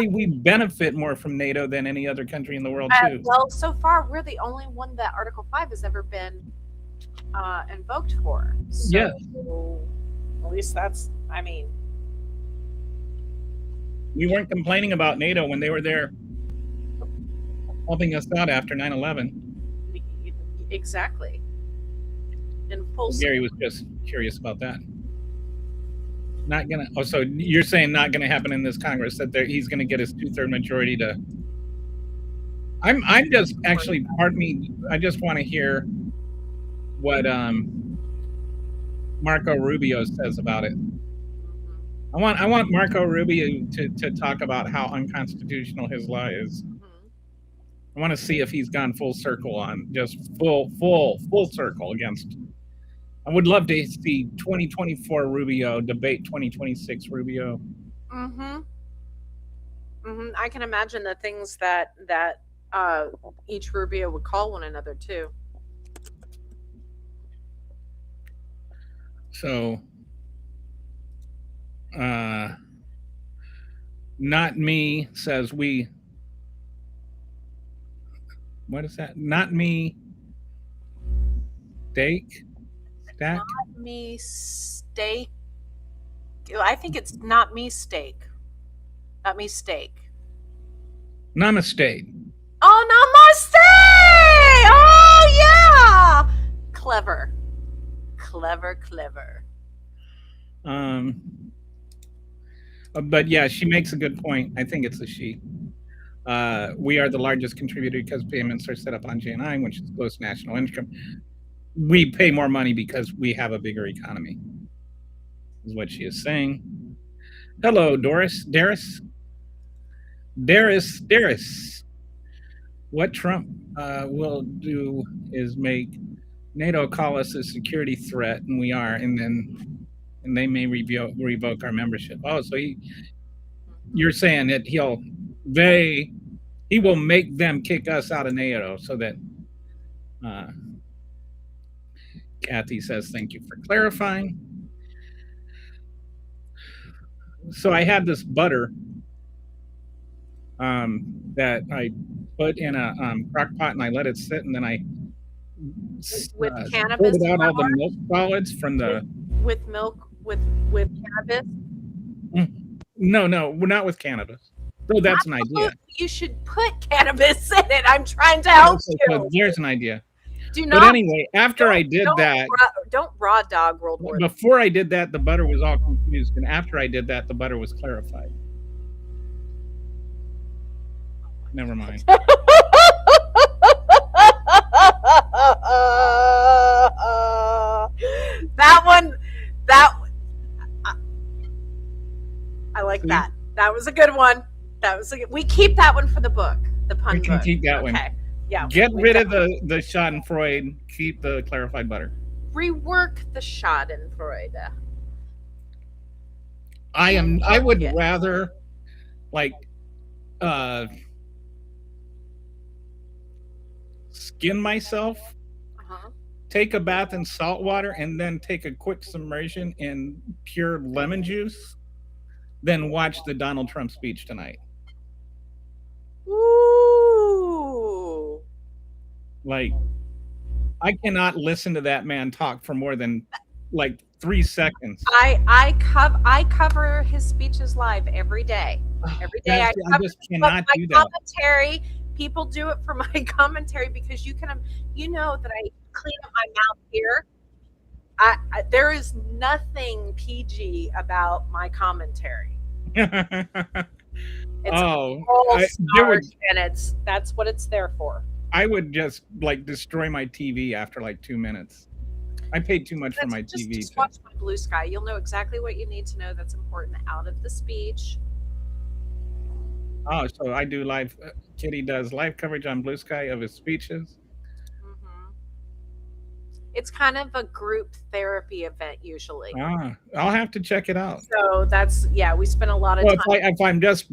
We benefit more from NATO than any other country in the world, too. Well, so far, we're the only one that Article 5 has ever been invoked for. So, yes. At least that's, we weren't complaining about NATO when they were there helping us out after 9/11. Exactly. In full Gary was just curious about that. Not gonna. Oh, so you're saying not gonna happen in this Congress, that he's gonna get his 2/3 majority to. I'm just actually, pardon me, I just want to hear what Marco Rubio says about it. I want Marco Rubio to talk about how unconstitutional his law is. I want to see if he's gone full circle on just full circle against. I would love to see 2024 Rubio debate 2026 Rubio. I can imagine the things that each Rubio would call one another too. So, not me says we. What is that? Not me. Steak. Not me steak. I think it's not me steak. Not me steak. Namaste. Oh, namaste! Oh, yeah! Clever. But yeah, she makes a good point. I think it's a she. We are the largest contributor because payments are set up on JNI, which is gross national income. We pay more money because we have a bigger economy, is what she is saying. Hello, Doris. Darius. What Trump will do is make NATO call us a security threat, and we are, and they may revoke our membership. Oh, so you're saying that he will make them kick us out of NATO so that. Kathy says, thank you for clarifying. So I had this butter that I put in a crock pot and I let it sit, and then I with cannabis it out all the milk solids from the with milk with cannabis. No, not with cannabis. So that's an idea. You should put cannabis in it. I'm trying to help you. So here's an idea. Do not. But anyway, after I did that, don't raw dog World War. Before I did that, the butter was all confused, and after I did that, the butter was clarified. Never mind. I like that. That was a good one. We keep that one for the book, the pun book. We can keep that one. Yeah. Get rid of the Schadenfreude. Keep the clarified butter. Rework the Schadenfreude. I would rather skin myself, take a bath in salt water, and then take a quick submersion in pure lemon juice, than watch the Donald Trump speech tonight. Ooh. I cannot listen to that man talk for more than 3 seconds. I cover his speeches live every day. Every day I just cannot do that. Commentary. People do it for my commentary because you know that I clean up my mouth here. There is nothing PG about my commentary. It's all stars, and that's what it's there for. I would just destroy my TV after 2 minutes. I paid too much for my Just TV. just watch my Blue Sky. You'll know exactly what you need to know that's important out of the speech. Oh, so I do live. Kitty does live coverage on Blue Sky of his speeches. Hmm. It's kind of a group therapy event usually. I'll have to check it out. So that's, yeah, we spent a lot of Well, time. if I'm just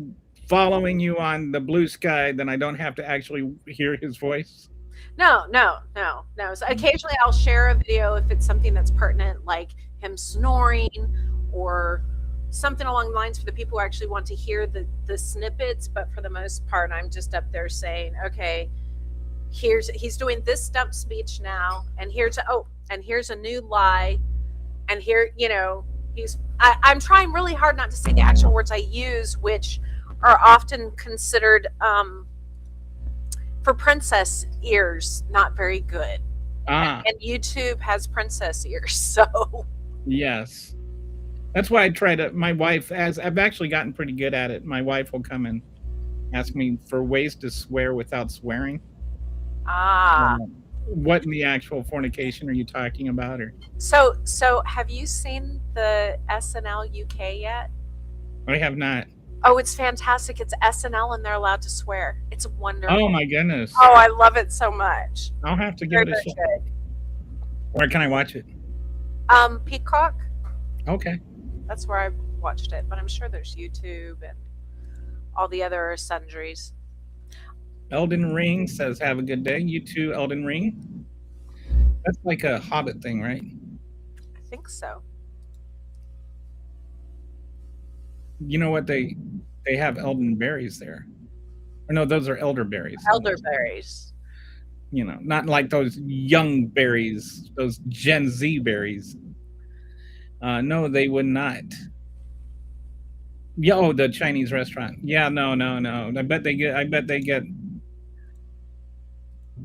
following you on the Blue Sky, then I don't have to actually hear his voice. No. So occasionally I'll share a video if it's something that's pertinent, like him snoring or something along the lines for the people who actually want to hear the snippets. But for the most part, I'm just up there saying, okay, he's doing this stump speech now, and here's a new lie, and here, I'm trying really hard not to say the actual words I use, which are often considered for princess ears not very good. And YouTube has princess ears, so yes, that's why I try to. My wife, as I've actually gotten pretty good at it, my wife will come and ask me for ways to swear without swearing. What in the actual fornication are you talking about? Or so have you seen the SNL UK yet? I have not. Oh, it's fantastic. It's SNL and they're allowed to swear. It's wonderful. Oh my goodness. Oh, I love it so much. I'll have to give it a shot. Where can I watch it? Peacock. Okay. That's where I watched it, but I'm sure there's YouTube and all the other sundries. Elden Ring says, have a good day. You too, Elden Ring. That's like a Hobbit thing, right? I think so. You know what? They have elden berries there. Or no, those are elderberries. Elderberries. Not like those young berries, those Gen Z berries. No, they would not. Yeah, oh, the Chinese restaurant. Yeah, no. I bet they get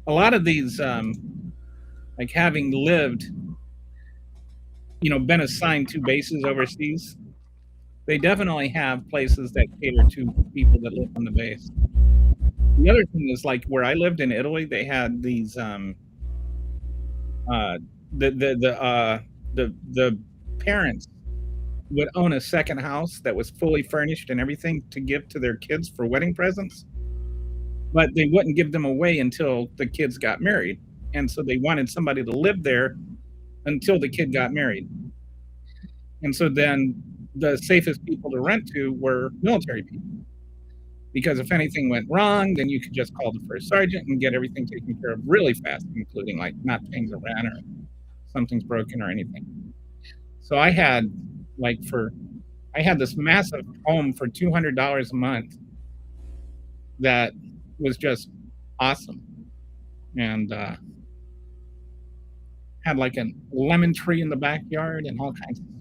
a lot of these, like having lived, been assigned to bases overseas. They definitely have places that cater to people that live on the base. The other thing is, like where I lived in Italy, they had these the parents would own a second house that was fully furnished and everything to give to their kids for wedding presents, but they wouldn't give them away until the kids got married, and so they wanted somebody to live there until the kid got married. And so then the safest people to rent to were military people, because if anything went wrong, then you could just call the first sergeant and get everything taken care of really fast, including like not paying the rent or something's broken or anything. So I had this massive home for $200 a month that was just awesome, and had like a lemon tree in the backyard and all kinds of stuff.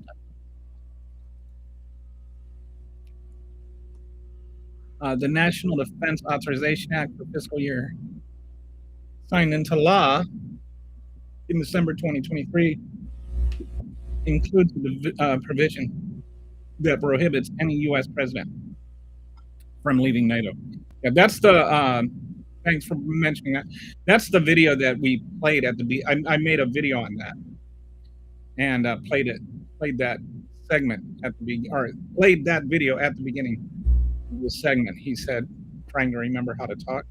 The National Defense Authorization Act for fiscal year signed into law in December 2023 includes the provision that prohibits any U.S. president from leaving NATO. Yeah, that's the. Thanks for mentioning that. That's the video that we played at the. I made a video on that, and played that segment at the played that video at the beginning of the segment. He said, trying to remember how to talk.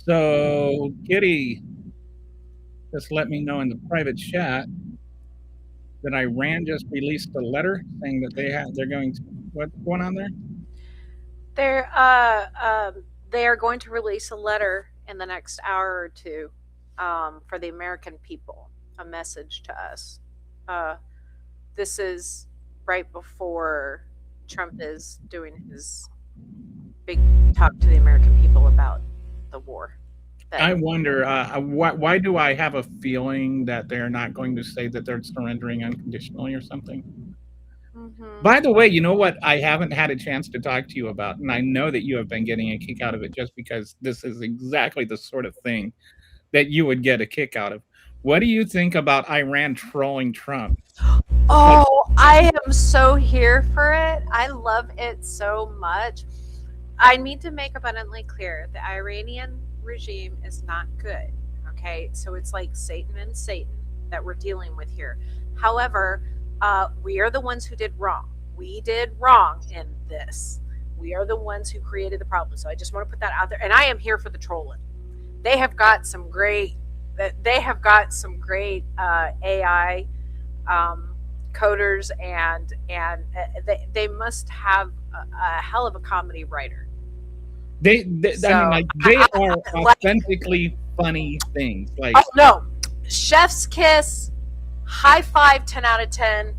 So Kitty just let me know in the private chat that Iran just released a letter saying that they're going to, what's going on there? They are going to release a letter in the next hour or two for the American people, a message to us. This is right before Trump is doing his big talk to the American people about the war. I wonder, why do I have a feeling that they're not going to say that they're surrendering unconditionally or something? Mm-hmm. By the way, you know what I haven't had a chance to talk to you about, and I know that you have been getting a kick out of it just because this is exactly the sort of thing that you would get a kick out of. What do you think about Iran trolling Trump? Oh, I am so here for it. I love love it so much. I need to make abundantly clear the Iranian regime is not good. Okay, so it's like Satan and Satan that we're dealing with here. However, we are the ones who did wrong. We did wrong in this. We are the ones who created the problem. So I just want to put that out there. And I am here for the trolling. They have got some great. They have got some great AI coders, and they must have a hell of a comedy writer. I mean, like, they are authentically funny things. Like, oh no, chef's kiss, high five, 10 out of 10.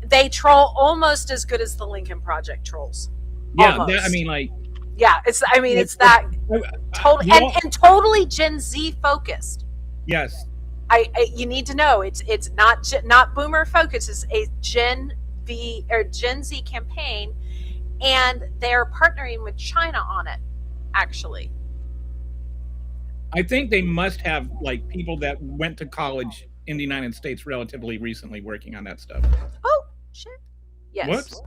They troll almost as good as the Lincoln Project trolls. Yeah, I mean, like, yeah, it's. I mean, it's that totally and totally Gen Z focused. Yes, you need to know it's not boomer focused. It's a Gen Z campaign, and they're partnering with China on it. Actually, I think they must have like people that went to college in the United States relatively recently working on that stuff. Oh shit! Yes. Whoops.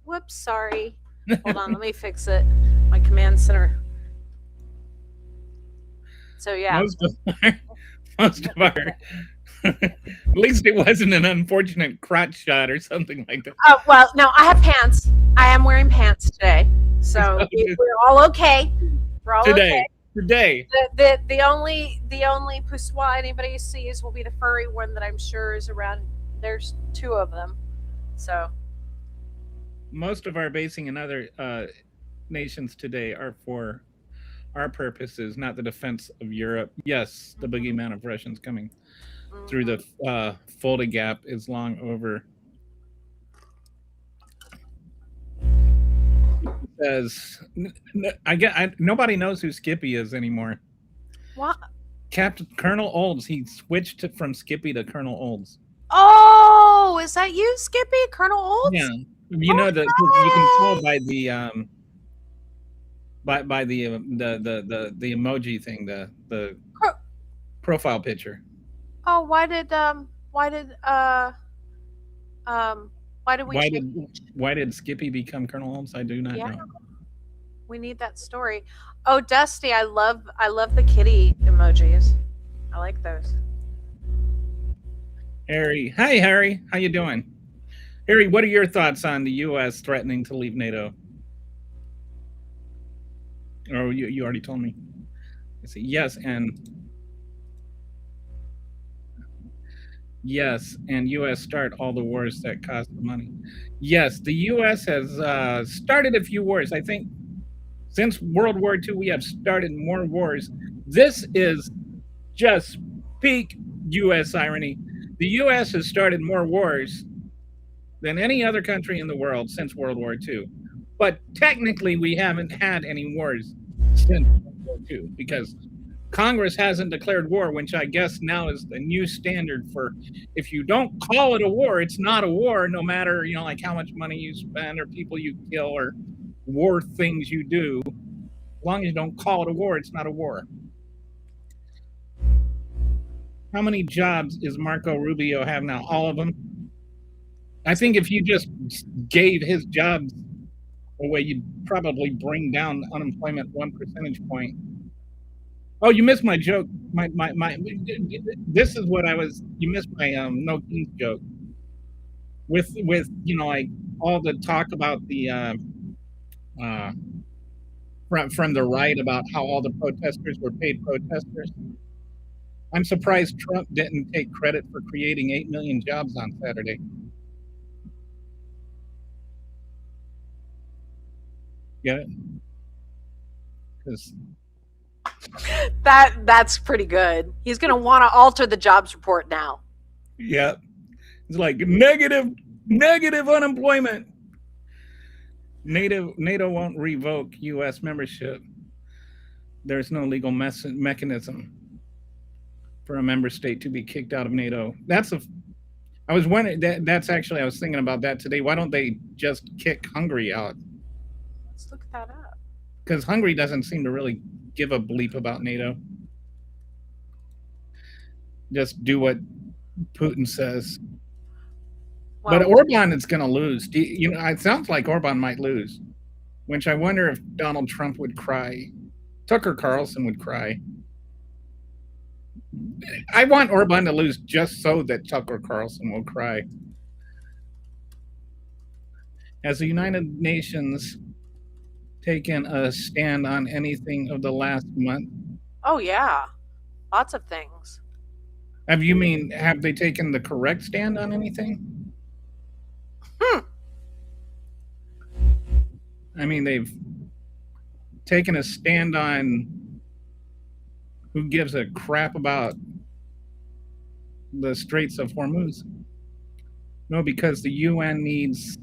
Whoops. Sorry. Hold on. Let me fix it. My command center. So yeah. Most of our at least it wasn't an unfortunate crotch shot or something like that. Oh well, no, I have pants. I am wearing pants today, so we're all okay. We're all okay. Today. The only poussoir anybody sees will be the furry one that I'm sure is around. There's two of them, so. Most of our basing in other nations today are for our purposes, not the defense of Europe. Yes, the boogeyman of Russians coming through the Fulda Gap is long over. Says, nobody knows who Skippy is anymore. What? Captain Colonel Olds. He switched from Skippy to Colonel Olds. Oh, is that you, Skippy? Colonel Olds? Yeah, you know that you can tell by the by the emoji thing, the profile picture. Oh, why did why did Skippy become Colonel Holmes? I do not know. We need that story. Oh, Dusty, I love the kitty emojis. I like those. Harry, hi Harry, how you doing? Harry, what are your thoughts on the U.S. threatening to leave NATO? Oh, you already told me. I see. Yes, and U.S. start all the wars that cost the money. Yes, the U.S. has started a few wars. I think since World War II, we have started more wars. This is just peak U.S. irony. The U.S. has started more wars than any other country in the world since World War II. But technically, we haven't had any wars since World War II because Congress hasn't declared war, which I guess now is the new standard for if you don't call it a war, it's not a war, no matter, like how much money you spend or people you kill or war things you do. As long as you don't call it a war, it's not a war. How many jobs is Marco Rubio have now? All of them? I think if you just gave his jobs away, you'd probably bring down unemployment 1 percentage point. Oh, you missed my joke. My this is what you missed my no keys joke. With like all the talk about the from the right about how all the protesters were paid protesters. I'm surprised Trump didn't take credit for creating 8 million jobs on Saturday. Get it? Because that's pretty good. He's going to want to alter the jobs report now. Yeah. It's like negative unemployment. NATO won't revoke U.S. membership. There's no legal mechanism for a member state to be kicked out of NATO. I was wondering I was thinking about that today. Why don't they just kick Hungary out? Let's look that up. Because Hungary doesn't seem to really give a bleep about NATO. Just do what Putin says. But Well, Orban is going to lose. It sounds like Orban might lose, which I wonder if Donald Trump would cry. Tucker Carlson would cry. I want Orban to lose just so that Tucker Carlson will cry. Has the United Nations taken a stand on anything of the last month? oh yeah, lots of things. Have they taken the correct stand on anything? I mean, they've taken a stand on who gives a crap about the Straits of Hormuz. No, because the UN needs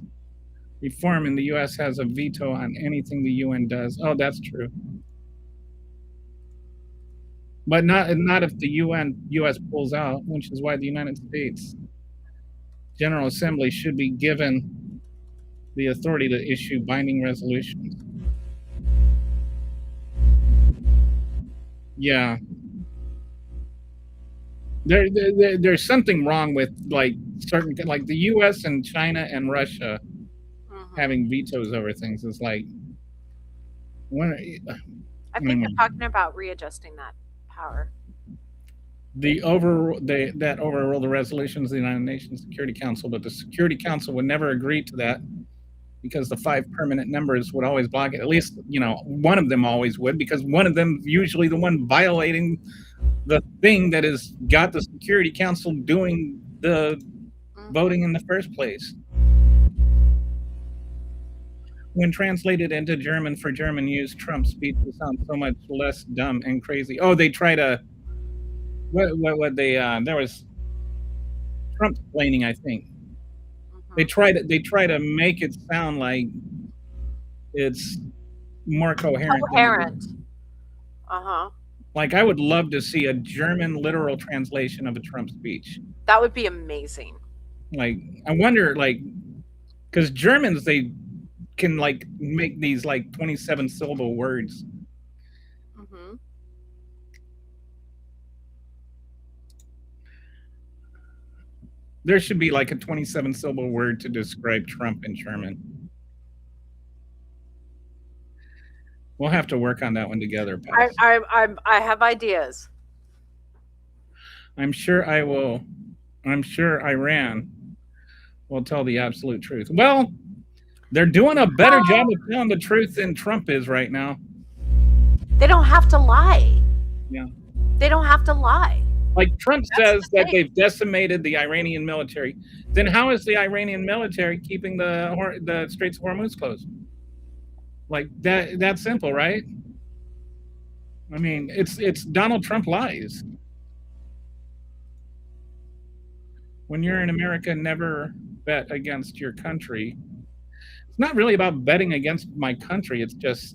reform and the US has a veto on anything the UN does. Oh, that's true. But not if the US pulls out, which is why the United States General Assembly should be given the authority to issue binding resolutions. Yeah. There's something wrong with certain, like the US and China and Russia having vetoes over things. Is like, when I think they're talking about readjusting that power. that overrule the resolutions of the United Nations Security Council, but the Security Council would never agree to that because the 5 permanent members would always block it. At least, one of them always would, because one of them usually the one violating the thing that has got the Security Council doing the voting in the first place. When translated into German for German use, Trump's speech will sound so much less dumb and crazy. Oh, they try to there was Trump explaining, I think. They try to make it sound like it's more coherent. Like, I would love to see a German literal translation of a Trump speech. That would be amazing. Like, I wonder, because Germans, they can make these 27 syllable words. There should be a 27 syllable word to describe Trump in German. We'll have to work on that one together, Pat. I have ideas. I'm sure I will. I'm sure Iran will tell the absolute truth. Well, they're doing a better job of telling the truth than Trump is right now. They don't have to lie. Yeah. They don't have to lie. Like Trump says that they've decimated the Iranian military. Then how is the Iranian military keeping the Straits of Hormuz closed? Like that's simple, right? I mean, it's Donald Trump lies. When you're in America, never bet against your country. It's not really about betting against my country. It's just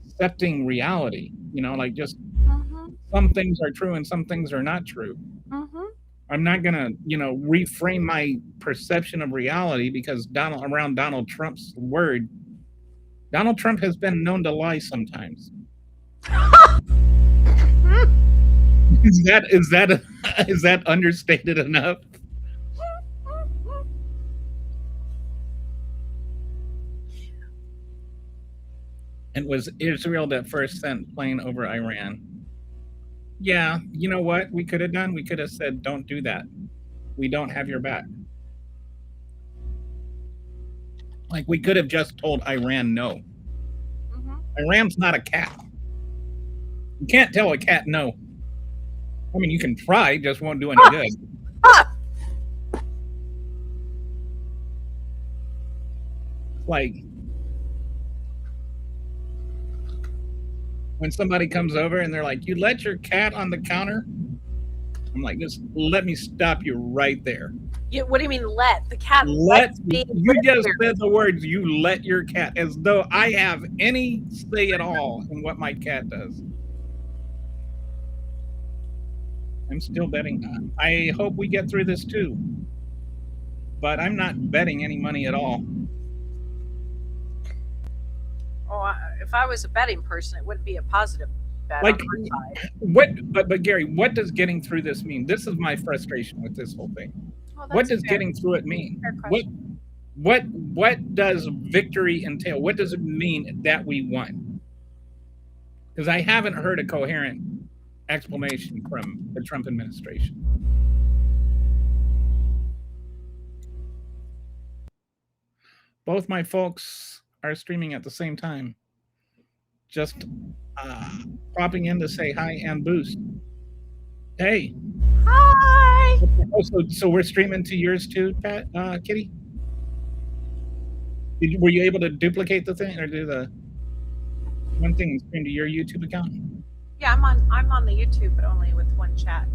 accepting reality. Just some things are true and some things are not true. I'm not gonna, reframe my perception of reality because around Donald Trump's word. Donald Trump has been known to lie sometimes. Is that understated enough? It was Israel that first sent plane over Iran. Yeah, you know what we could have done? We could have said, don't do that. We don't have your back. Like, we could have just told Iran no. Iran's not a cat. You can't tell a cat no. I mean, you can try, just won't do any good. Like, when somebody comes over and they're like, you let your cat on the counter? I'm like, just let me stop you right there. What do you mean let? The cat you just said the words, you let your cat, as though I have any say at all in what my cat does. I'm still betting. I hope we get through this too. But I'm not betting any money at all. Oh, if I was a betting person, it wouldn't be a positive bet like, on my side. But Gary, what does getting through this mean? This is my frustration with this whole thing. Well, What that's does fair. getting through it mean? Fair What question. what does victory entail? What does it mean that we won? Because I haven't heard a coherent explanation from the Trump administration. Both my folks are streaming at the same time. Just popping in to say hi and boost. Hey. Hi. Oh, so we're streaming to yours too, Pat, Kitty? Were you able to duplicate the thing or do the one thing and stream to your YouTube account? Yeah, I'm on the YouTube, but only with one chat.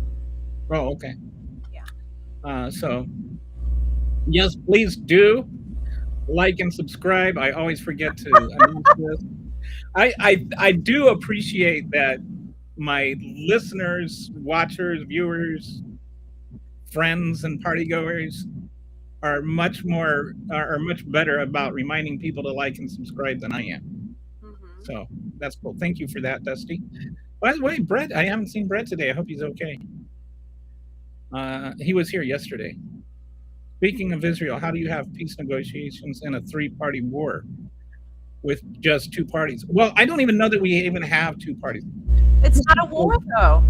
Oh, okay. Yeah. So yes, please do like and subscribe. I always forget to announce this. I do appreciate that my listeners, watchers, viewers, friends, and partygoers are much better about reminding people to like and subscribe than I am. Mm-hmm. So that's cool. Thank you for that, Dusty. By the way, Brett, I haven't seen Brett today. I hope he's okay. He was here yesterday. Speaking of Israel, how do you have peace negotiations in a three-party war with just two parties? Well, I don't even know that we even have two parties. It's not a war, though.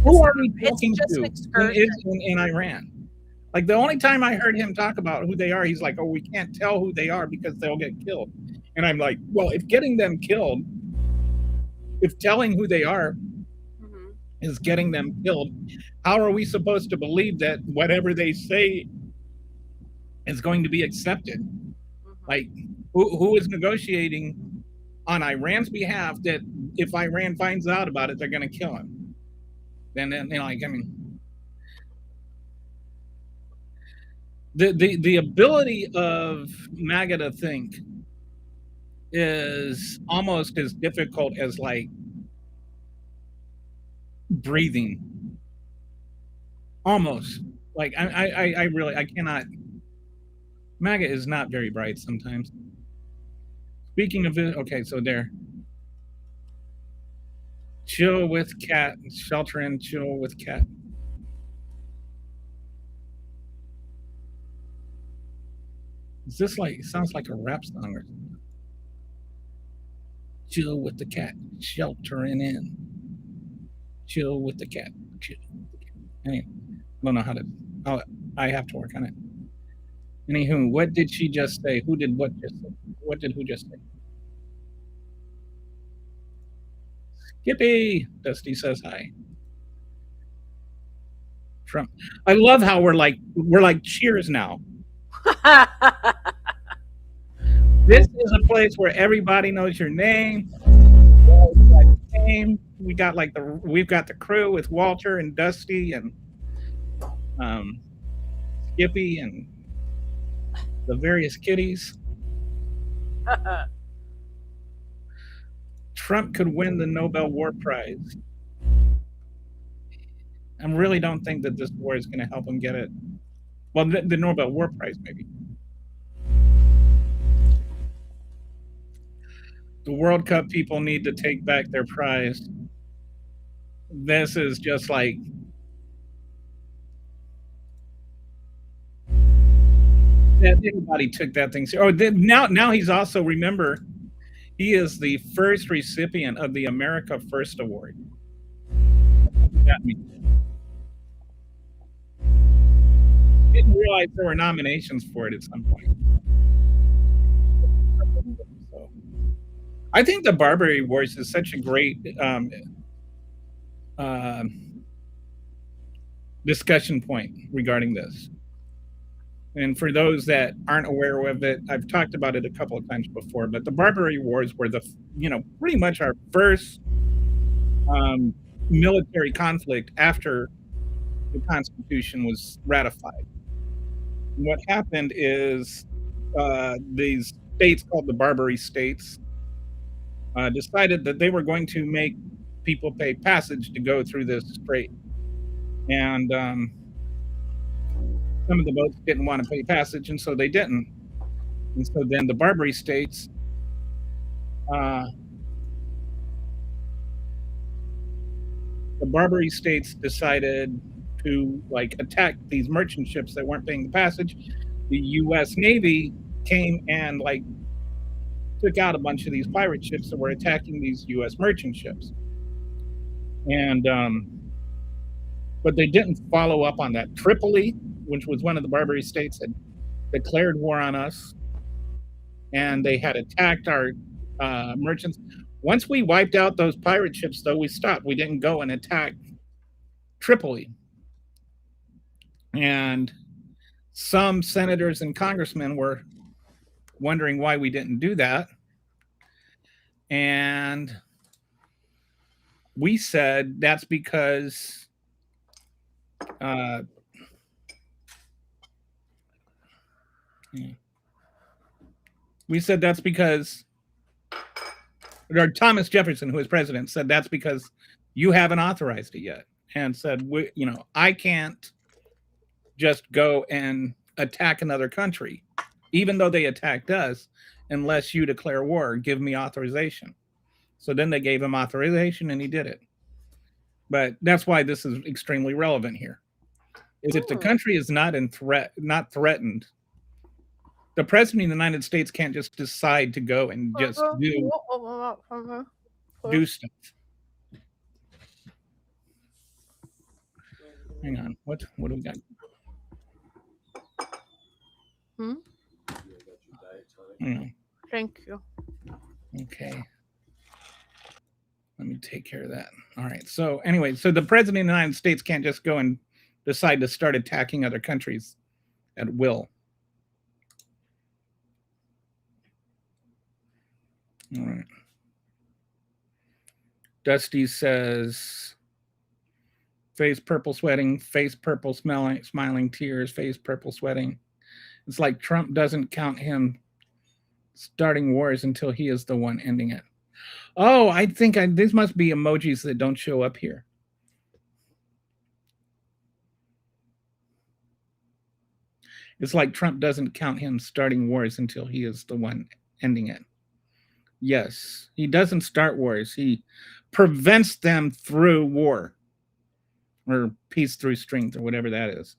Who are we It's talking just to an excursion. in Iran? Like the only time I heard him talk about who they are, he's like, "Oh, we can't tell who they are because they'll get killed." And I'm like, "Well, if getting them killed, if telling who they are Mm-hmm. is getting them killed, how are we supposed to believe that whatever they say is going to be accepted?" Mm-hmm. Like, who is negotiating on Iran's behalf that if Iran finds out about it, they're going to kill him? Then like, I mean, the ability of MAGA to think is almost as difficult as like breathing. Almost. Like I really I cannot. MAGA is not very bright sometimes. Speaking of it, okay, so there. Chill with cat, shelter in, chill with cat. Is this like, sounds like a rap song or something? Chill with the cat, sheltering in. Chill with the cat. Chill with the cat. Anyway, I don't know how to, I have to work on it. Anywho, what did she just say? Who did what just say? What did who just say? Skippy, Dusty says hi. Trump. I love how we're like cheers now. This is a place where everybody knows your name. We've got the crew with Walter and Dusty and Skippy and the various kitties. Trump could win the Nobel War Prize. I really don't think that this war is going to help him get it. Well, the Nobel War Prize, maybe. The World Cup people need to take back their prize. This is just like that. Everybody took that thing. Oh, now he's also, remember, he is the first recipient of the America First Award. What does that mean? Didn't realize there were nominations for it at some point. So, I think the Barbary Wars is such a great discussion point regarding this. And for those that aren't aware of it, I've talked about it a couple of times before, but the Barbary Wars were pretty much our first military conflict after the Constitution was ratified. And what happened is these states called the Barbary states decided that they were going to make people pay passage to go through this strait. And some of the boats didn't want to pay passage, and so they didn't. And so then the Barbary states decided to like attack these merchant ships that weren't paying the passage, the U.S. Navy came and like took out a bunch of these pirate ships that were attacking these U.S. merchant ships. And but they didn't follow up on that. Tripoli, which was one of the Barbary states, had declared war on us, and they had attacked our merchants. Once we wiped out those pirate ships, though, we stopped. We didn't go and attack Tripoli. And some senators and congressmen were wondering why we didn't do that. And we said that's because we said that's because, or Thomas Jefferson, who was president, said that's because you haven't authorized it yet, and said, I can't just go and attack another country, even though they attacked us, unless you declare war, give me authorization. So then they gave him authorization, and he did it. But that's why this is extremely relevant here. Is if the country is not threatened, the president of the United States can't just decide to go and just do stuff. Hang on, what do we got? Thank you. Okay. Let me take care of that. All right. So anyway, so the president of the United States can't just go and decide to start attacking other countries at will. All right. Dusty says, face purple sweating, face purple smiling tears, face purple sweating. It's like Trump doesn't count him starting wars until he is the one ending it. Oh, I think these must be emojis that don't show up here. It's like Trump doesn't count him starting wars until he is the one ending it. Yes, he doesn't start wars. He prevents them through war, or peace through strength, or whatever that is.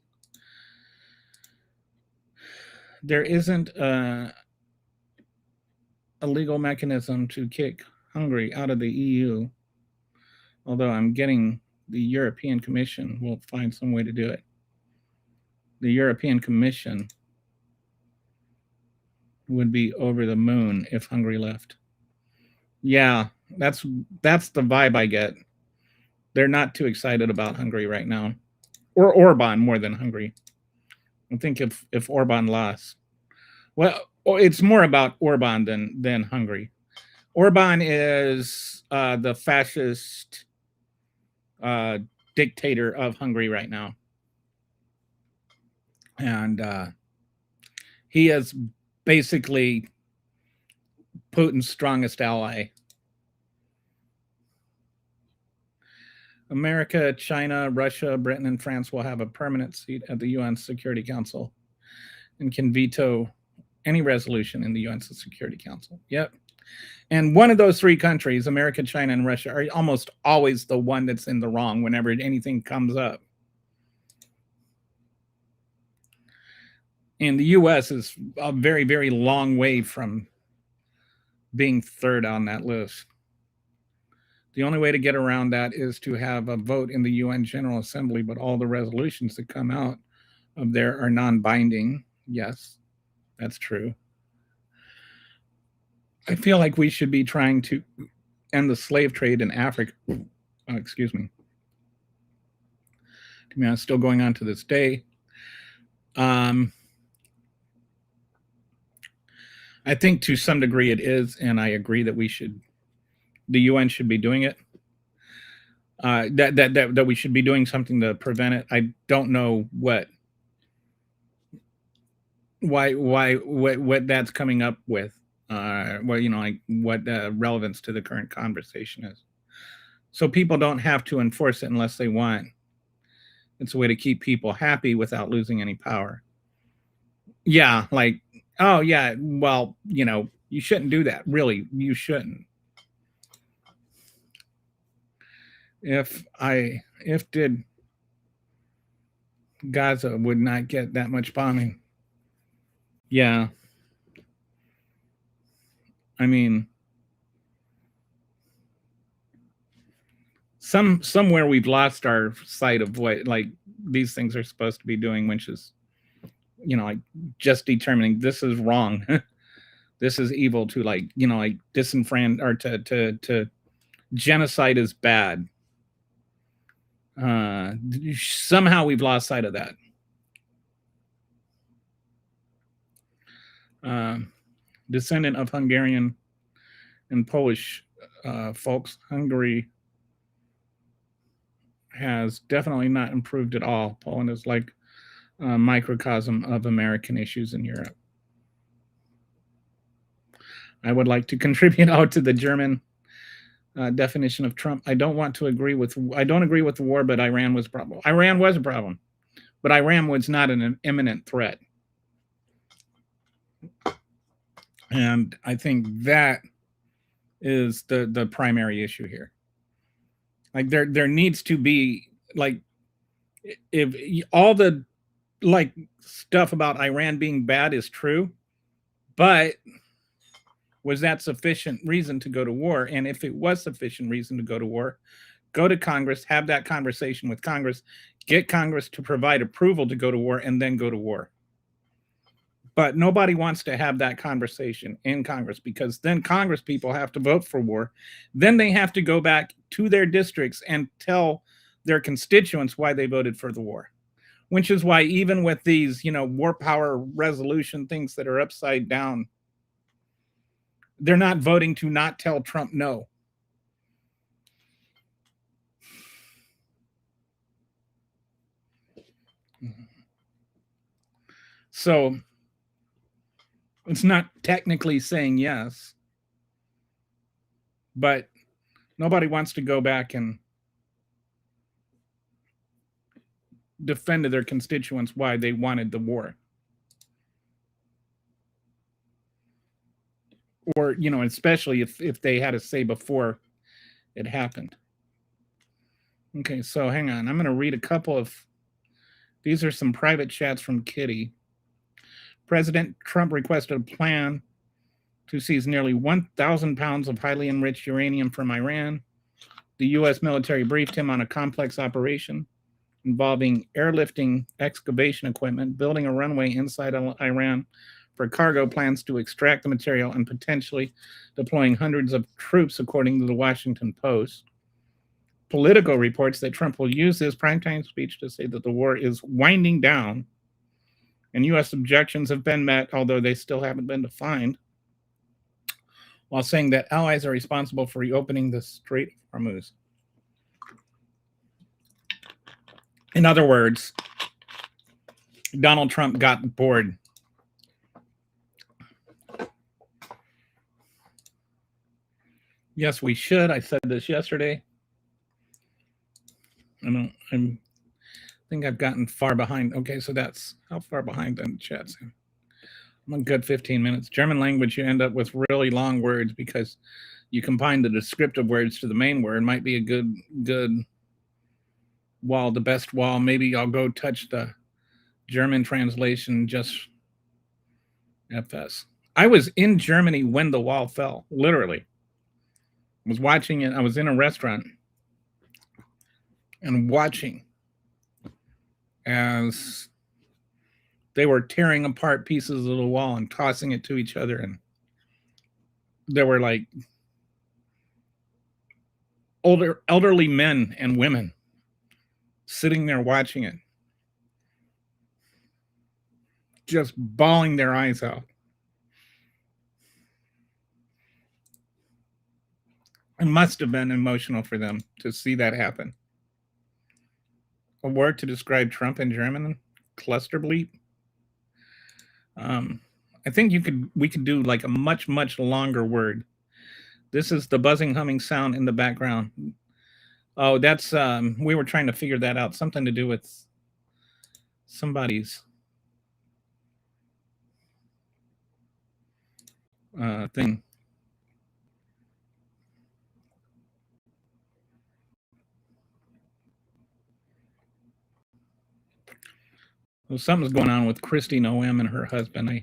There isn't a legal mechanism to kick Hungary out of the EU, although I'm getting the European Commission will find some way to do it. The European Commission would be over the moon if Hungary left. Yeah, that's the vibe I get. They're not too excited about Hungary right now, or Orban more than Hungary. I think if Orban lost, well, it's more about Orban than Hungary. Orban is the fascist dictator of Hungary right now, and he is basically Putin's strongest ally. America, China, Russia, Britain, and France will have a permanent seat at the UN Security Council and can veto any resolution in the UN Security Council. Yep. And one of those three countries, America, China, and Russia, are almost always the one that's in the wrong whenever anything comes up. And the US is a very, very long way from being third on that list. The only way to get around that is to have a vote in the UN General Assembly, but all the resolutions that come out of there are non-binding. Yes, that's true. I feel like we should be trying to end the slave trade in Africa. Excuse me. To be honest, still going on to this day. I think to some degree it is, and I agree that the UN should be doing it. That we should be doing something to prevent it. I don't know what that's coming up with. What relevance to the current conversation is. So people don't have to enforce it unless they want. It's a way to keep people happy without losing any power. Yeah, like, oh yeah, well, you shouldn't do that. Really, you shouldn't. Gaza would not get that much bombing. Yeah. I mean, somewhere we've lost our sight of what like these things are supposed to be doing, which is, like just determining this is wrong. This is evil to like, like disenfranchise or to genocide is bad. Somehow we've lost sight of that. Descendant of Hungarian and Polish folks, Hungary has definitely not improved at all. Poland is like a microcosm of American issues in Europe. I would like to contribute out to the German definition of Trump. I don't agree with the war, but Iran was a problem. Iran was a problem, but Iran was not an imminent threat. And I think that is the primary issue here. Like there needs to be like, if all the like stuff about Iran being bad is true, but was that sufficient reason to go to war? And if it was sufficient reason to go to war, go to Congress, have that conversation with Congress, get Congress to provide approval to go to war, and then go to war. But nobody wants to have that conversation in Congress, because then Congress people have to vote for war. Then they have to go back to their districts and tell their constituents why they voted for the war. Which is why even with these, war power resolution things that are upside down, they're not voting to not tell Trump no. So it's not technically saying yes, but nobody wants to go back and defend to their constituents why they wanted the war. Or, especially if they had a say before it happened. Okay, so hang on. I'm going to read a couple of, these are some private chats from Kitty. President Trump requested a plan to seize nearly 1,000 pounds of highly enriched uranium from Iran. The U.S. military briefed him on a complex operation involving airlifting excavation equipment, building a runway inside Iran for cargo, plans to extract the material, and potentially deploying hundreds of troops, according to the Washington Post. Politico reports that Trump will use his primetime speech to say that the war is winding down, and U.S. objections have been met, although they still haven't been defined, while saying that allies are responsible for reopening the Strait of Hormuz. In other words, Donald Trump got bored. Yes, we should. I said this yesterday. I think I've gotten far behind. Okay, so that's how far behind in chats. I'm a good 15 minutes. German language, you end up with really long words because you combine the descriptive words to the main word. Might be a good wall, the best wall. Maybe I'll go touch the German translation, just FS. I was in Germany when the wall fell, literally. I was watching it. I was in a restaurant and watching as they were tearing apart pieces of the wall and tossing it to each other. And there were like elderly men and women sitting there watching it, just bawling their eyes out. It must have been emotional for them to see that happen. A word to describe Trump in German? Cluster bleep. I think we could do like a much longer word. This is the buzzing humming sound in the background. Oh, that's we were trying to figure that out. Something to do with somebody's thing. Well, something's going on with Christy Noem and her husband.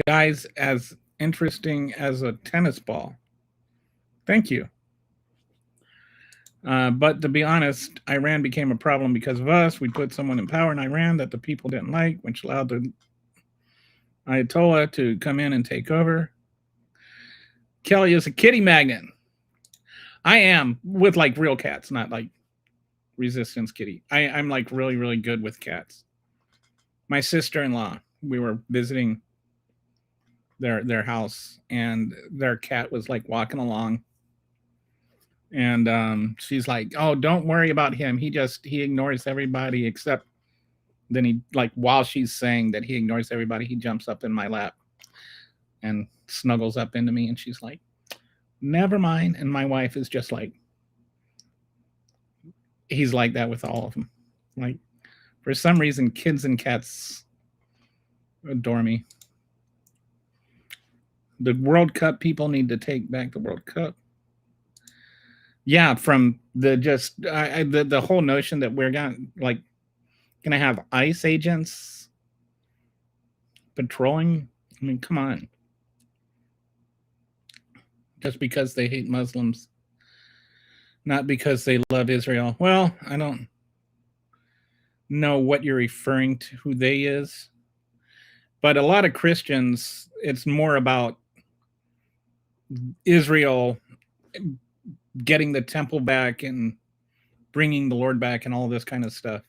Guys, as interesting as a tennis ball. Thank you. But to be honest, Iran became a problem because of us. We put someone in power in Iran that the people didn't like, which allowed the Ayatollah to come in and take over. Kelly is a kitty magnet. I am, with like real cats, not like resistance kitty. I'm like really, really good with cats. My sister-in-law, we were visiting their house, and their cat was like walking along, and she's like, "Oh, don't worry about him. He ignores everybody except." Then he, like, while she's saying that he ignores everybody, he jumps up in my lap and snuggles up into me, and she's like, "Never mind." And my wife is just like, he's like that with all of them. Like, for some reason, kids and cats adore me. The World Cup people need to take back the World Cup. Yeah, from the whole notion that we're gonna have ICE agents patrolling. I mean, come on. Just because they hate Muslims, not because they love Israel. Well, I don't know what you're referring to, who they is. But a lot of Christians, it's more about Israel getting the temple back and bringing the Lord back and all this kind of stuff.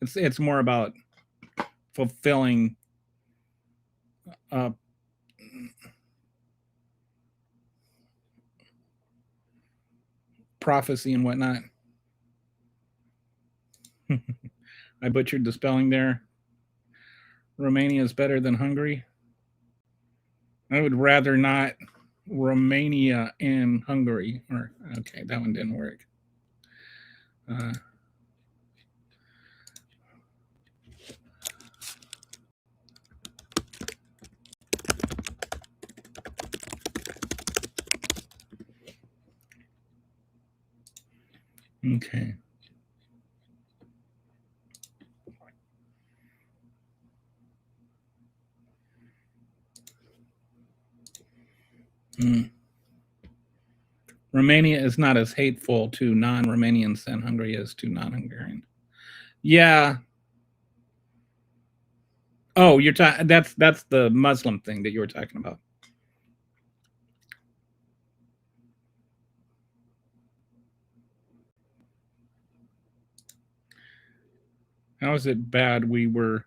It's more about fulfilling prophecy and whatnot. I butchered the spelling there. Romania is better than Hungary. I would rather not Romania and Hungary. Or okay, that one didn't work. Okay. Romania is not as hateful to non-Romanians than Hungary is to non-Hungarian. Yeah. Oh, you're talking. That's the Muslim thing that you were talking about. How is it bad we were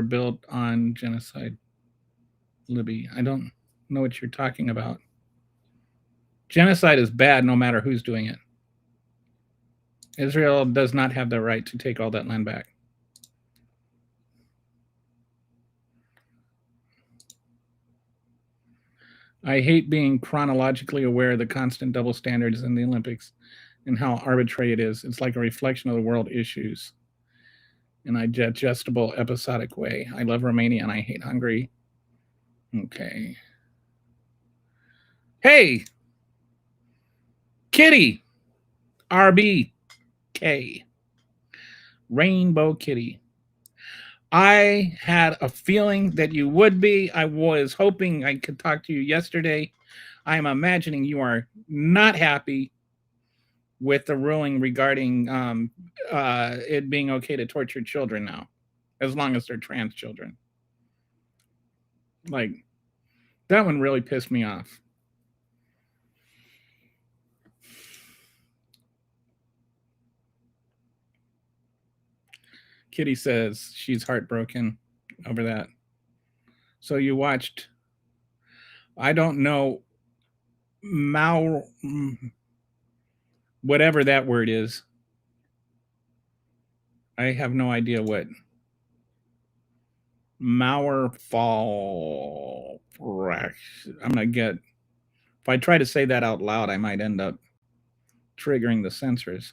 built on genocide, Libby? I don't know what you're talking about. Genocide is bad no matter who's doing it. Israel does not have the right to take all that land back. I hate being chronologically aware of the constant double standards in the Olympics and how arbitrary it is. It's like a reflection of the world issues in a digestible, episodic way. I love Romania and I hate Hungary. Okay. Hey, Kitty, RBK, Rainbow Kitty. I had a feeling that you would be. I was hoping I could talk to you yesterday. I'm imagining you are not happy with the ruling regarding it being okay to torture children now, as long as they're trans children. Like, that one really pissed me off. Kitty says she's heartbroken over that. So you watched, I don't know, whatever that word is. I have no idea what. Mauerfall. I'm going to get, if I try to say that out loud, I might end up triggering the censors.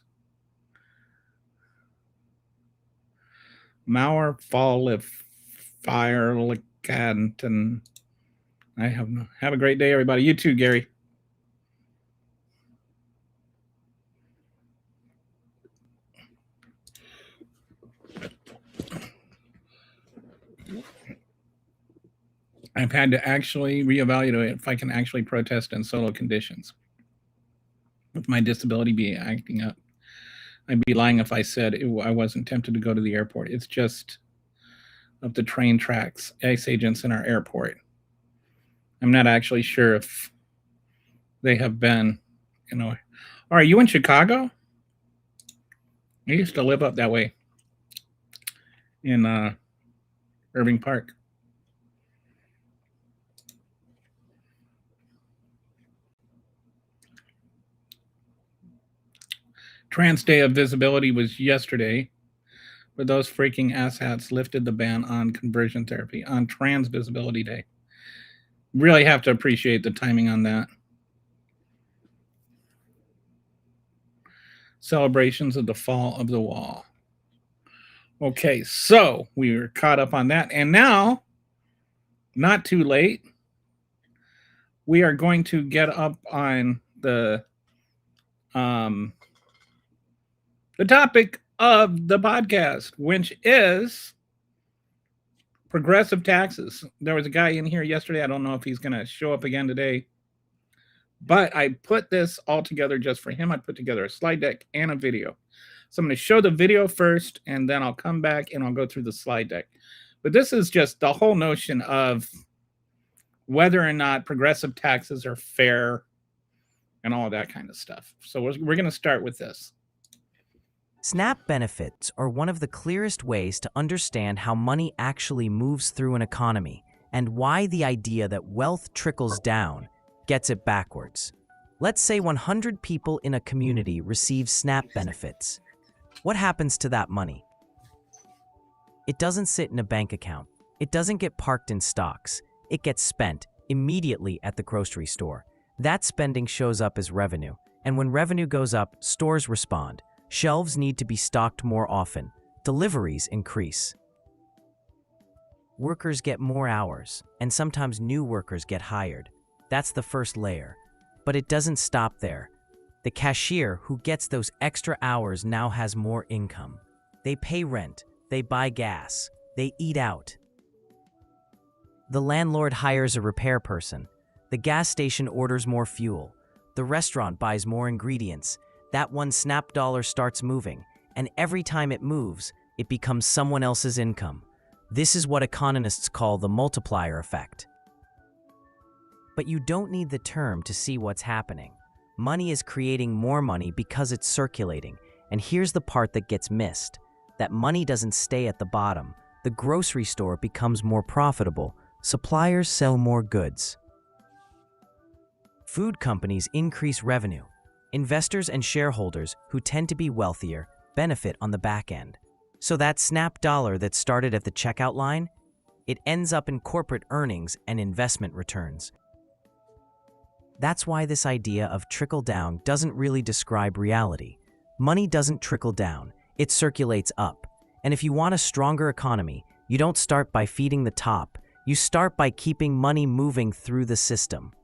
Mauerfall fire and I have a great day, everybody. You too, Gary. I've had to actually reevaluate if I can actually protest in solo conditions. With my disability be acting up. I'd be lying if I said I wasn't tempted to go to the airport. It's just of the train tracks, ICE agents in our airport. I'm not actually sure if they have been, Are you in Chicago? I used to live up that way in Irving Park. Trans Day of Visibility was yesterday, but those freaking asshats lifted the ban on conversion therapy on Trans Visibility Day. Really have to appreciate the timing on that. Celebrations of the fall of the wall. Okay, so we were caught up on that. And now, not too late, we are going to get up on the topic of the podcast, which is progressive taxes. There was a guy in here yesterday. I don't know if he's going to show up again today, but I put this all together just for him. I put together a slide deck and a video. So I'm going to show the video first, and then I'll come back and I'll go through the slide deck. But this is just the whole notion of whether or not progressive taxes are fair and all of that kind of stuff. So we're going to start with this. SNAP benefits are one of the clearest ways to understand how money actually moves through an economy and why the idea that wealth trickles down gets it backwards. Let's say 100 people in a community receive SNAP benefits. What happens to that money? It doesn't sit in a bank account. It doesn't get parked in stocks. It gets spent immediately at the grocery store. That spending shows up as revenue. And when revenue goes up, stores respond. Shelves need to be stocked more often. Deliveries increase. Workers get more hours, and sometimes new workers get hired. That's the first layer. But it doesn't stop there. The cashier who gets those extra hours now has more income. They pay rent, they buy gas, they eat out. The landlord hires a repair person. The gas station orders more fuel. The restaurant buys more ingredients. That one SNAP dollar starts moving, and every time it moves, it becomes someone else's income. This is what economists call the multiplier effect. But you don't need the term to see what's happening. Money is creating more money because it's circulating, and here's the part that gets missed. That money doesn't stay at the bottom. The grocery store becomes more profitable. Suppliers sell more goods. Food companies increase revenue. Investors and shareholders, who tend to be wealthier, benefit on the back end. So that SNAP dollar that started at the checkout line, it ends up in corporate earnings and investment returns. That's why this idea of trickle down doesn't really describe reality. Money doesn't trickle down, it circulates up. And if you want a stronger economy, you don't start by feeding the top, you start by keeping money moving through the system.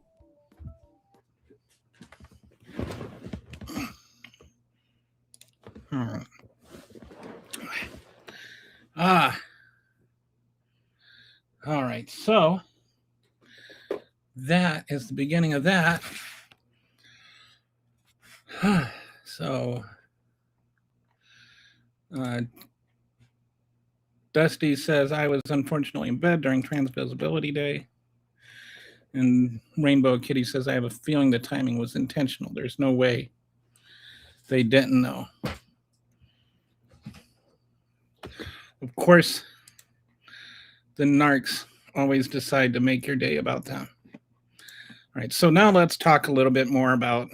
All right. So that is the beginning of that. So Dusty says, I was unfortunately in bed during Trans Visibility Day. And Rainbow Kitty says, I have a feeling the timing was intentional. There's no way they didn't know. Of course, the narcs always decide to make your day about them. All right, so now let's talk a little bit more about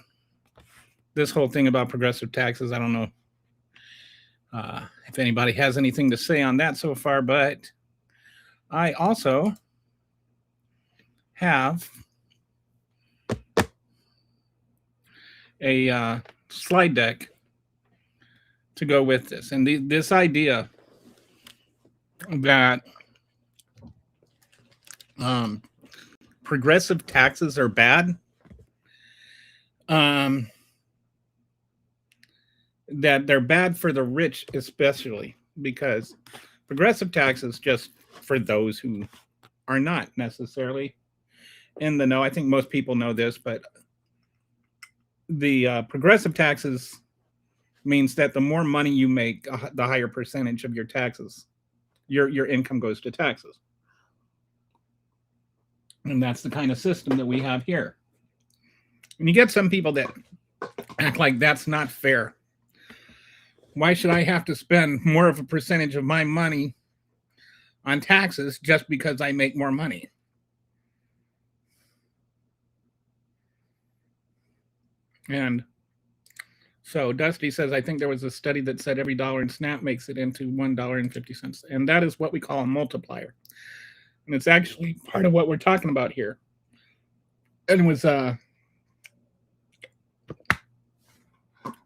this whole thing about progressive taxes. I don't know if anybody has anything to say on that so far, but I also have a slide deck to go with this. And this idea that progressive taxes are bad, that they're bad for the rich especially, because Progressive taxes, just for those who are not necessarily in the know, I think most people know this, but the progressive taxes means that the more money you make, the higher percentage of your taxes, your income goes to taxes. And that's the kind of system that we have here. And you get some people that act like that's not fair. Why should I have to spend more of a percentage of my money on taxes just because I make more money? And so Dusty says, I think there was a study that said every dollar in SNAP makes it into $1.50. And that is what we call a multiplier. And it's actually part of what we're talking about here. And it was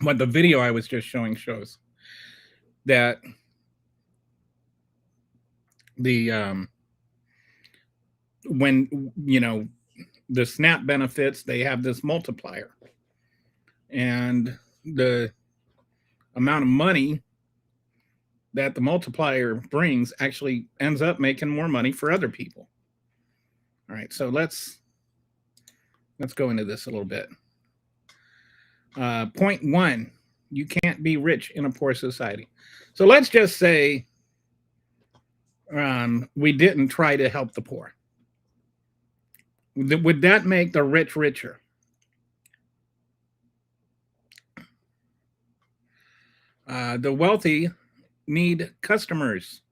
what the video I was just showing shows, that the when the SNAP benefits, they have this multiplier, and the amount of money that the multiplier brings actually ends up making more money for other people. All right, so let's go into this a little bit. Point one, you can't be rich in a poor society. So let's just say we didn't try to help the poor. Would that make the rich richer? The wealthy need customers.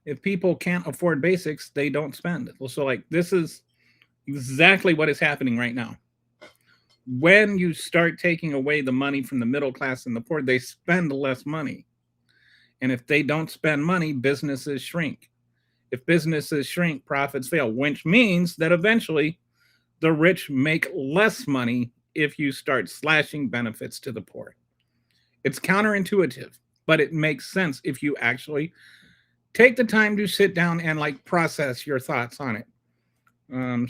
If people can't afford basics, they don't spend. So like, this is exactly what is happening right now. When you start taking away the money from the middle class and the poor, they spend less money. And if they don't spend money, businesses shrink. If businesses shrink, profits fail, which means that eventually the rich make less money if you start slashing benefits to the poor. It's counterintuitive, but it makes sense if you actually take the time to sit down and like process your thoughts on it.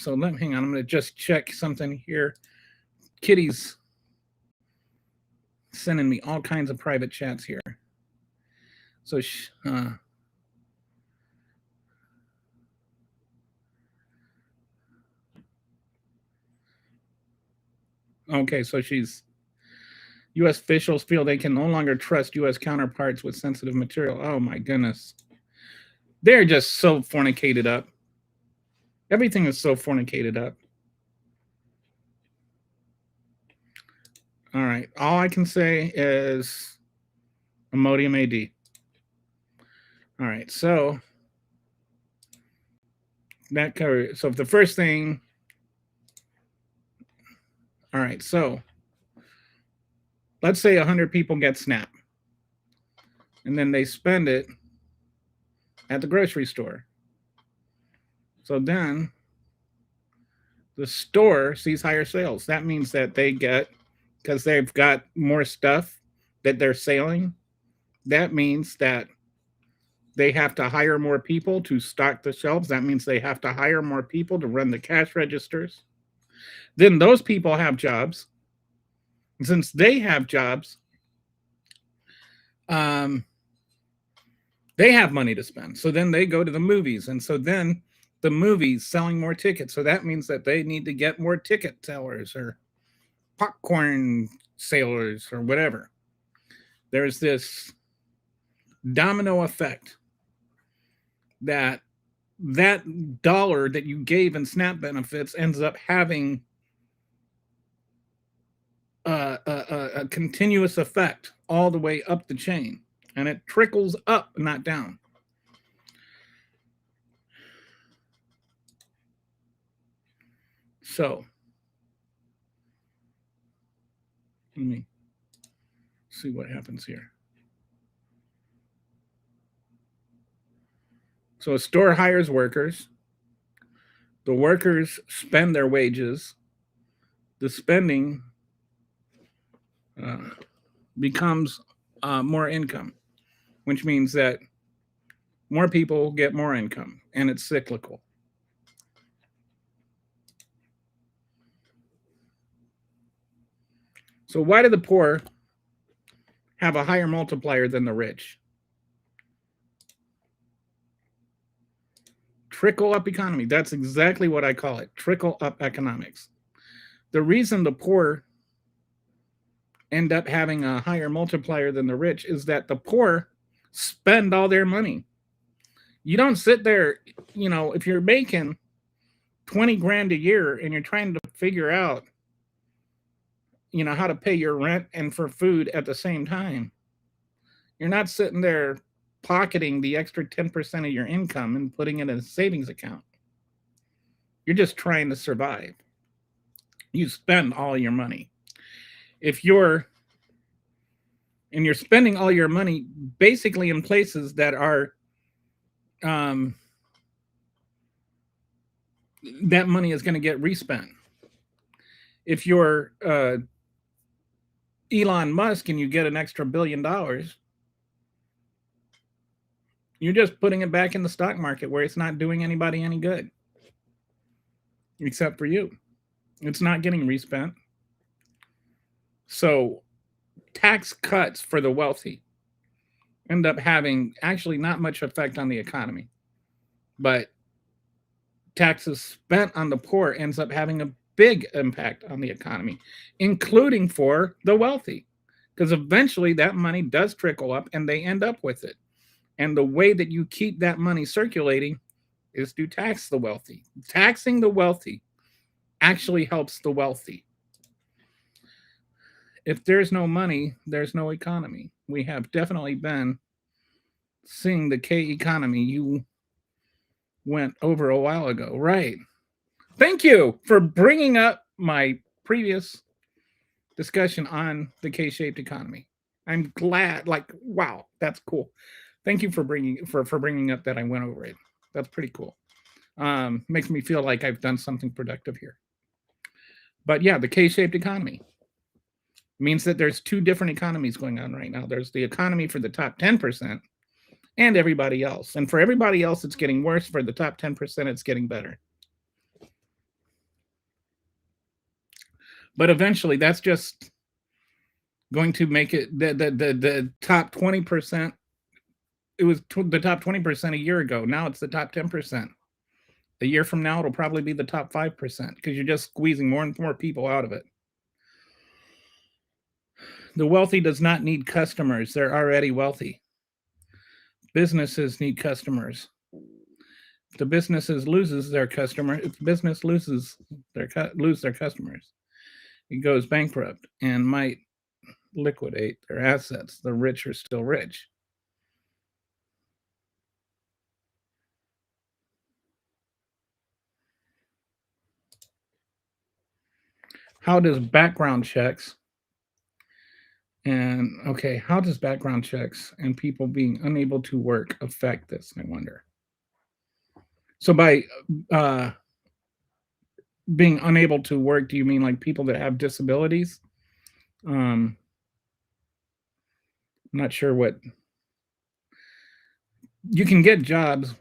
So hang on, I'm going to just check something here. Kitty's sending me all kinds of private chats here. So okay, so U.S. officials feel they can no longer trust U.S. counterparts with sensitive material. Oh my goodness. They're just so fornicated up. Everything is so fornicated up. All right. All I can say is Imodium AD. All right. So that covers. So the first thing. All right. So let's say 100 people get SNAP, and then they spend it at the grocery store. So then the store sees higher sales. That means that they get, because they've got more stuff that they're selling, that means that they have to hire more people to stock the shelves. That means they have to hire more people to run the cash registers. Then those people have jobs. And since they have jobs, they have money to spend. So then they go to the movies. And so then the movies selling more tickets. So that means that they need to get more ticket sellers or popcorn sailors or whatever. There's this domino effect that dollar that you gave in SNAP benefits ends up having a continuous effect all the way up the chain, and it trickles up, not down. So let me see what happens here. So a store hires workers. The workers spend their wages. The spending becomes more income, which means that more people get more income, and it's cyclical. So why do the poor have a higher multiplier than the rich? trickle up economy. That's exactly what I call it. Trickle up economics. The reason the poor end up having a higher multiplier than the rich is that the poor spend all their money. You don't sit there, if you're making 20 grand a year and you're trying to figure out, how to pay your rent and for food at the same time. You're not sitting there pocketing the extra 10% of your income and putting it in a savings account. You're just trying to survive. You spend all your money. If you're spending all your money basically in places that are that money is going to get respent. If you're Elon Musk and you get an extra $1 billion, you're just putting it back in the stock market where it's not doing anybody any good, except for you. It's not getting respent. So tax cuts for the wealthy end up having actually not much effect on the economy, but taxes spent on the poor ends up having a big impact on the economy, including for the wealthy, because eventually that money does trickle up and they end up with it. And the way that you keep that money circulating is to tax the wealthy. Taxing the wealthy actually helps the wealthy. If there's no money, there's no economy. We have definitely been seeing the K economy you went over a while ago, right? Thank you for bringing up my previous discussion on the K-shaped economy. I'm glad, wow, that's cool. Thank you for bringing up that I went over it. That's pretty cool. Makes me feel like I've done something productive here. But yeah, the K-shaped economy means that there's two different economies going on right now. There's the economy for the top 10% and everybody else. And for everybody else, it's getting worse. For the top 10%, it's getting better. But eventually, that's just going to make it the top 20%. It was the top 20% a year ago. Now it's the top 10%. A year from now, it'll probably be the top 5% because you're just squeezing more and more people out of it. The wealthy does not need customers. They're already wealthy. Businesses need customers. If the businesses loses their customer, if the business lose their customers, it goes bankrupt and might liquidate their assets. The rich are still rich. How does background checks how does background checks and people being unable to work affect this? I wonder. So by being unable to work, do you mean like people that have disabilities? I'm not sure what. You can get jobs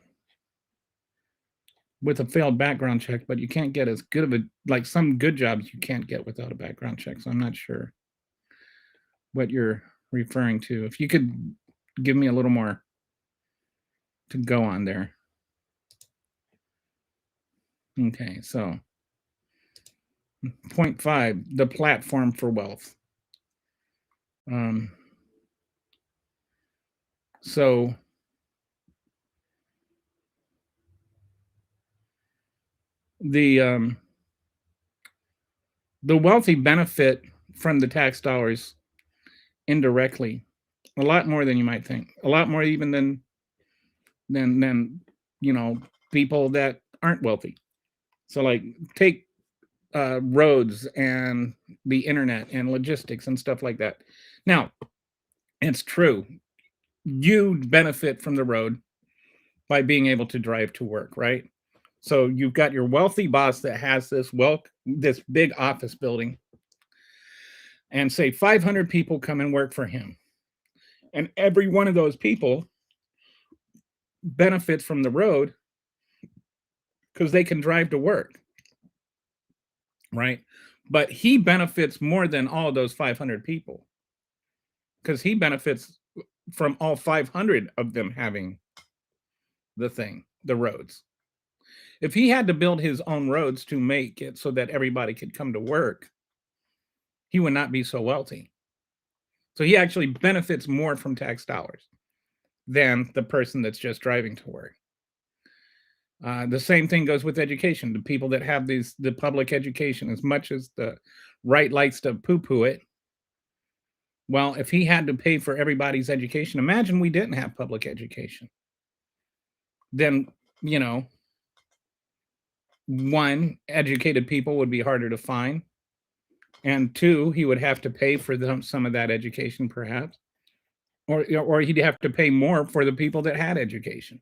with a failed background check, but you can't get as good of like some good jobs you can't get without a background check. So I'm not sure what you're referring to. If you could give me a little more to go on there. Okay, so point 5, the platform for wealth. So the wealthy benefit from the tax dollars indirectly a lot more than you might think, a lot more even than people that aren't wealthy. So like take roads and the internet and logistics and stuff like that. Now, it's true, you benefit from the road by being able to drive to work, right? So you've got your wealthy boss that has this big office building, and say 500 people come and work for him. And every one of those people benefits from the road because they can drive to work, right? But he benefits more than all of those 500 people because he benefits from all 500 of them having the roads. If he had to build his own roads to make it so that everybody could come to work, he would not be so wealthy. So he actually benefits more from tax dollars than the person that's just driving to work. The same thing goes with education. The people that have the public education, as much as the right likes to poo-poo it, well, if he had to pay for everybody's education, imagine we didn't have public education. Then, you know, one, educated people would be harder to find. And two, he would have to pay for some of that education, perhaps. Or he'd have to pay more for the people that had education.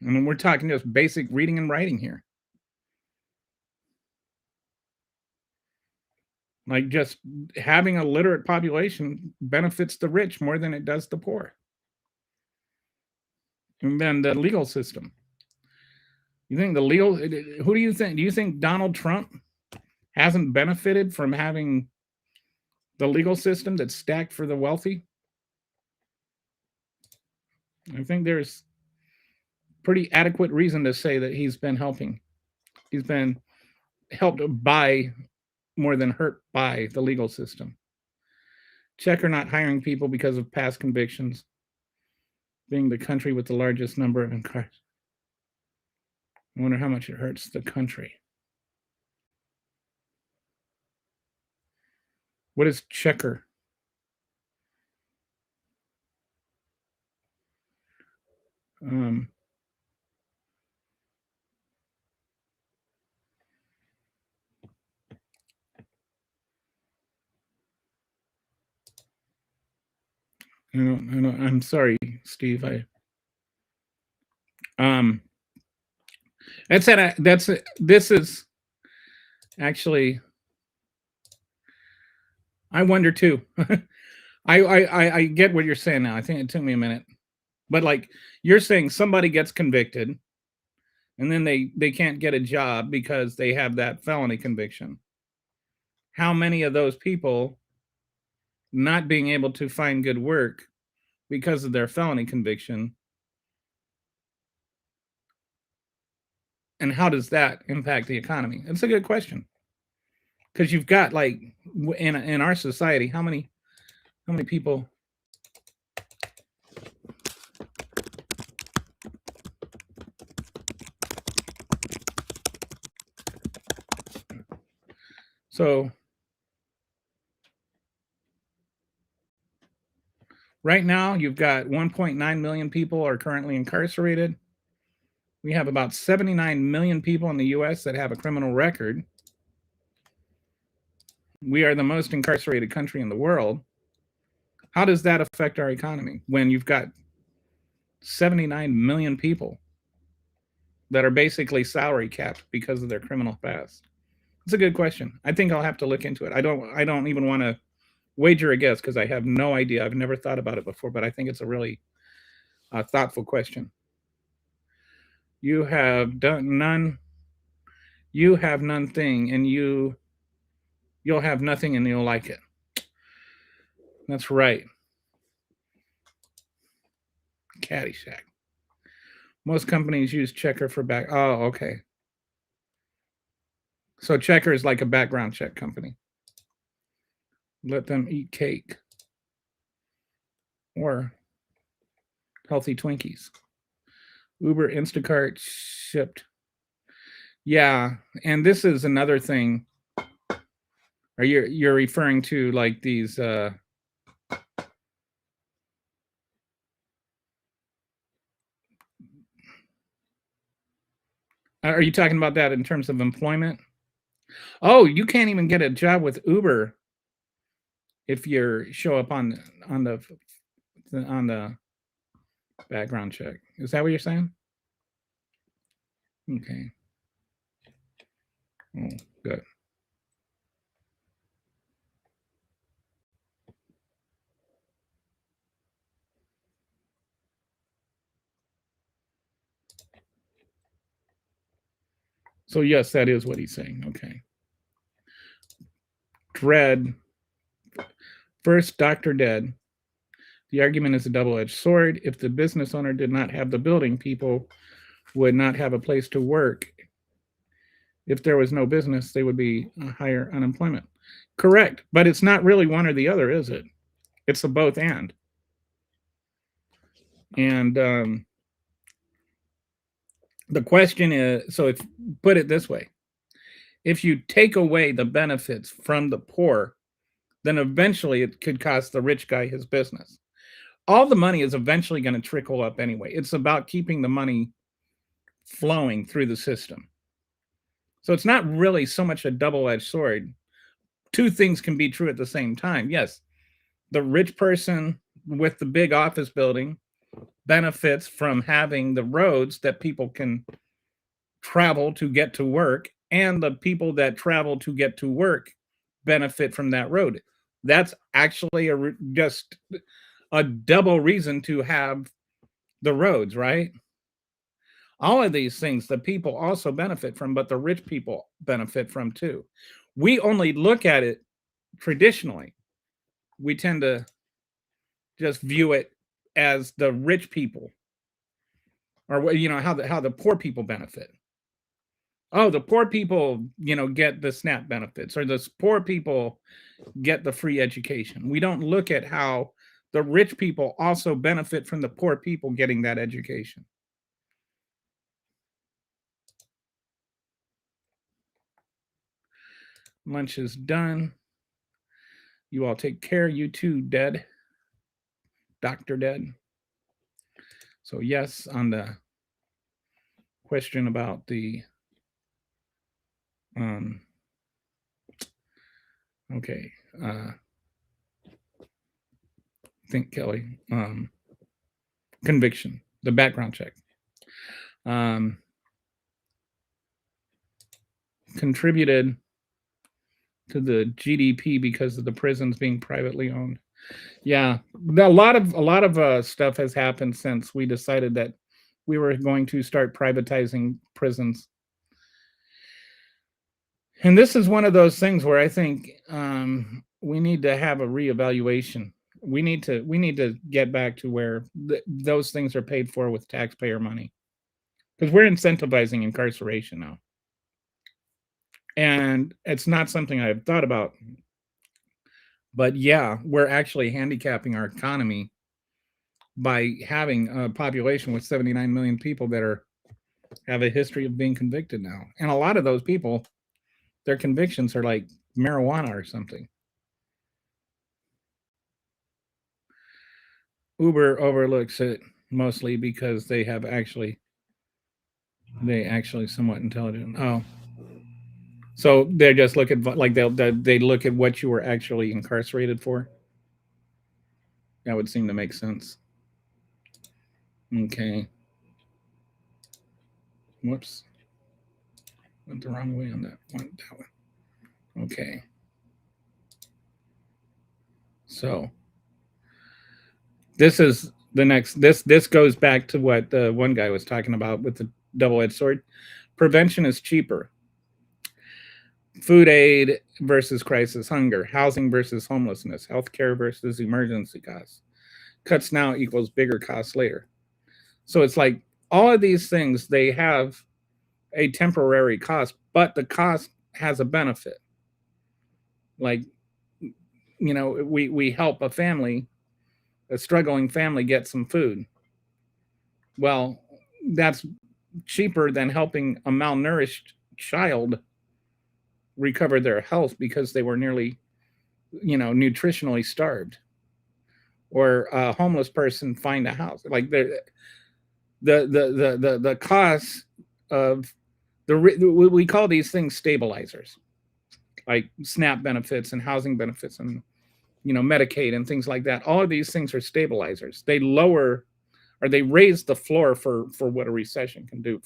I mean, we're talking just basic reading and writing here. Like, just having a literate population benefits the rich more than it does the poor. And then the legal system. You think who do you think? Do you think Donald Trump hasn't benefited from having the legal system that's stacked for the wealthy? I think there's pretty adequate reason to say that he's been helping. He's been helped by more than hurt by the legal system. Checker not hiring people because of past convictions, being the country with the largest number of incarcerated. I wonder how much it hurts the country. What is checker? I'm sorry, Steve. This is actually, I wonder too. I get what you're saying now. I think it took me a minute. But like, you're saying somebody gets convicted and then they can't get a job because they have that felony conviction. How many of those people not being able to find good work because of their felony conviction, and how does that impact the economy? It's a good question, because you've got, like, in our society, how many people? So right now, you've got 1.9 million people are currently incarcerated. We have about 79 million people in the U.S. that have a criminal record. We are the most incarcerated country in the world. How does that affect our economy when you've got 79 million people that are basically salary capped because of their criminal past? It's a good question. I think I'll have to look into it. I don't even want to wager a guess because I have no idea. I've never thought about it before, but I think it's a really thoughtful question. You have done none. You have none thing, and you'll have nothing, and you'll like it. That's right. Caddyshack. Most companies use Checker for back. Oh, okay. So Checker is like a background check company. Let them eat cake or healthy Twinkies. Uber, Instacart, shipped. Yeah, and this is another thing. Are you're referring to like these? Are you talking about that in terms of employment? Oh, you can't even get a job with Uber if you show up on the background check. Is that what you're saying? Okay. Oh, good. So yes, that is what he's saying. Okay. Dread. First, Dr. Dead. The argument is a double-edged sword. If the business owner did not have the building, people would not have a place to work. If there was no business, they would be higher unemployment. Correct, but it's not really one or the other, is it? It's a both and. And the question is, so if put it this way, if you take away the benefits from the poor, then eventually it could cost the rich guy his business. All the money is eventually going to trickle up anyway. It's about keeping the money flowing through the system. So it's not really so much a double-edged sword. Two things can be true at the same time. Yes, the rich person with the big office building benefits from having the roads that people can travel to get to work, and the people that travel to get to work benefit from that road. That's actually just a double reason to have the roads, right? All of these things the people also benefit from, but the rich people benefit from too. We only look at it traditionally. We tend to just view it as the rich people, or how the poor people benefit. Oh, the poor people, get the SNAP benefits, or the poor people get the free education. We don't look at how the rich people also benefit from the poor people getting that education. Lunch is done. You all take care. You too, Dead. Dr. Dead. So, yes, on the question about the okay, think Kelly, conviction, the background check, contributed to the GDP because of the prisons being privately owned. Yeah, a lot of stuff has happened since we decided that we were going to start privatizing prisons. And this is one of those things where I think we need to have a reevaluation. We need to get back to where those things are paid for with taxpayer money, because we're incentivizing incarceration now, and it's not something I've thought about. But yeah, we're actually handicapping our economy by having a population with 79 million people that have a history of being convicted now, and a lot of those people, their convictions are like marijuana or something. Uber overlooks it mostly because they actually somewhat intelligent. Oh, so they just look at like they look at what you were actually incarcerated for. That would seem to make sense. Okay. Whoops. Went the wrong way on that one. Okay. So this is the next. This goes back to what the one guy was talking about with the double-edged sword. Prevention is cheaper. Food aid versus crisis hunger, housing versus homelessness, healthcare versus emergency costs. Cuts now equals bigger costs later. So it's like all of these things, they have a temporary cost, but the cost has a benefit. Like, we help a struggling family get some food. Well, that's cheaper than helping a malnourished child recover their health because they were nearly, nutritionally starved, or a homeless person find a house. Like the cost of we call these things stabilizers, like SNAP benefits and housing benefits and Medicaid and things like that. All of these things are stabilizers. They lower, or they raise the floor for what a recession can do,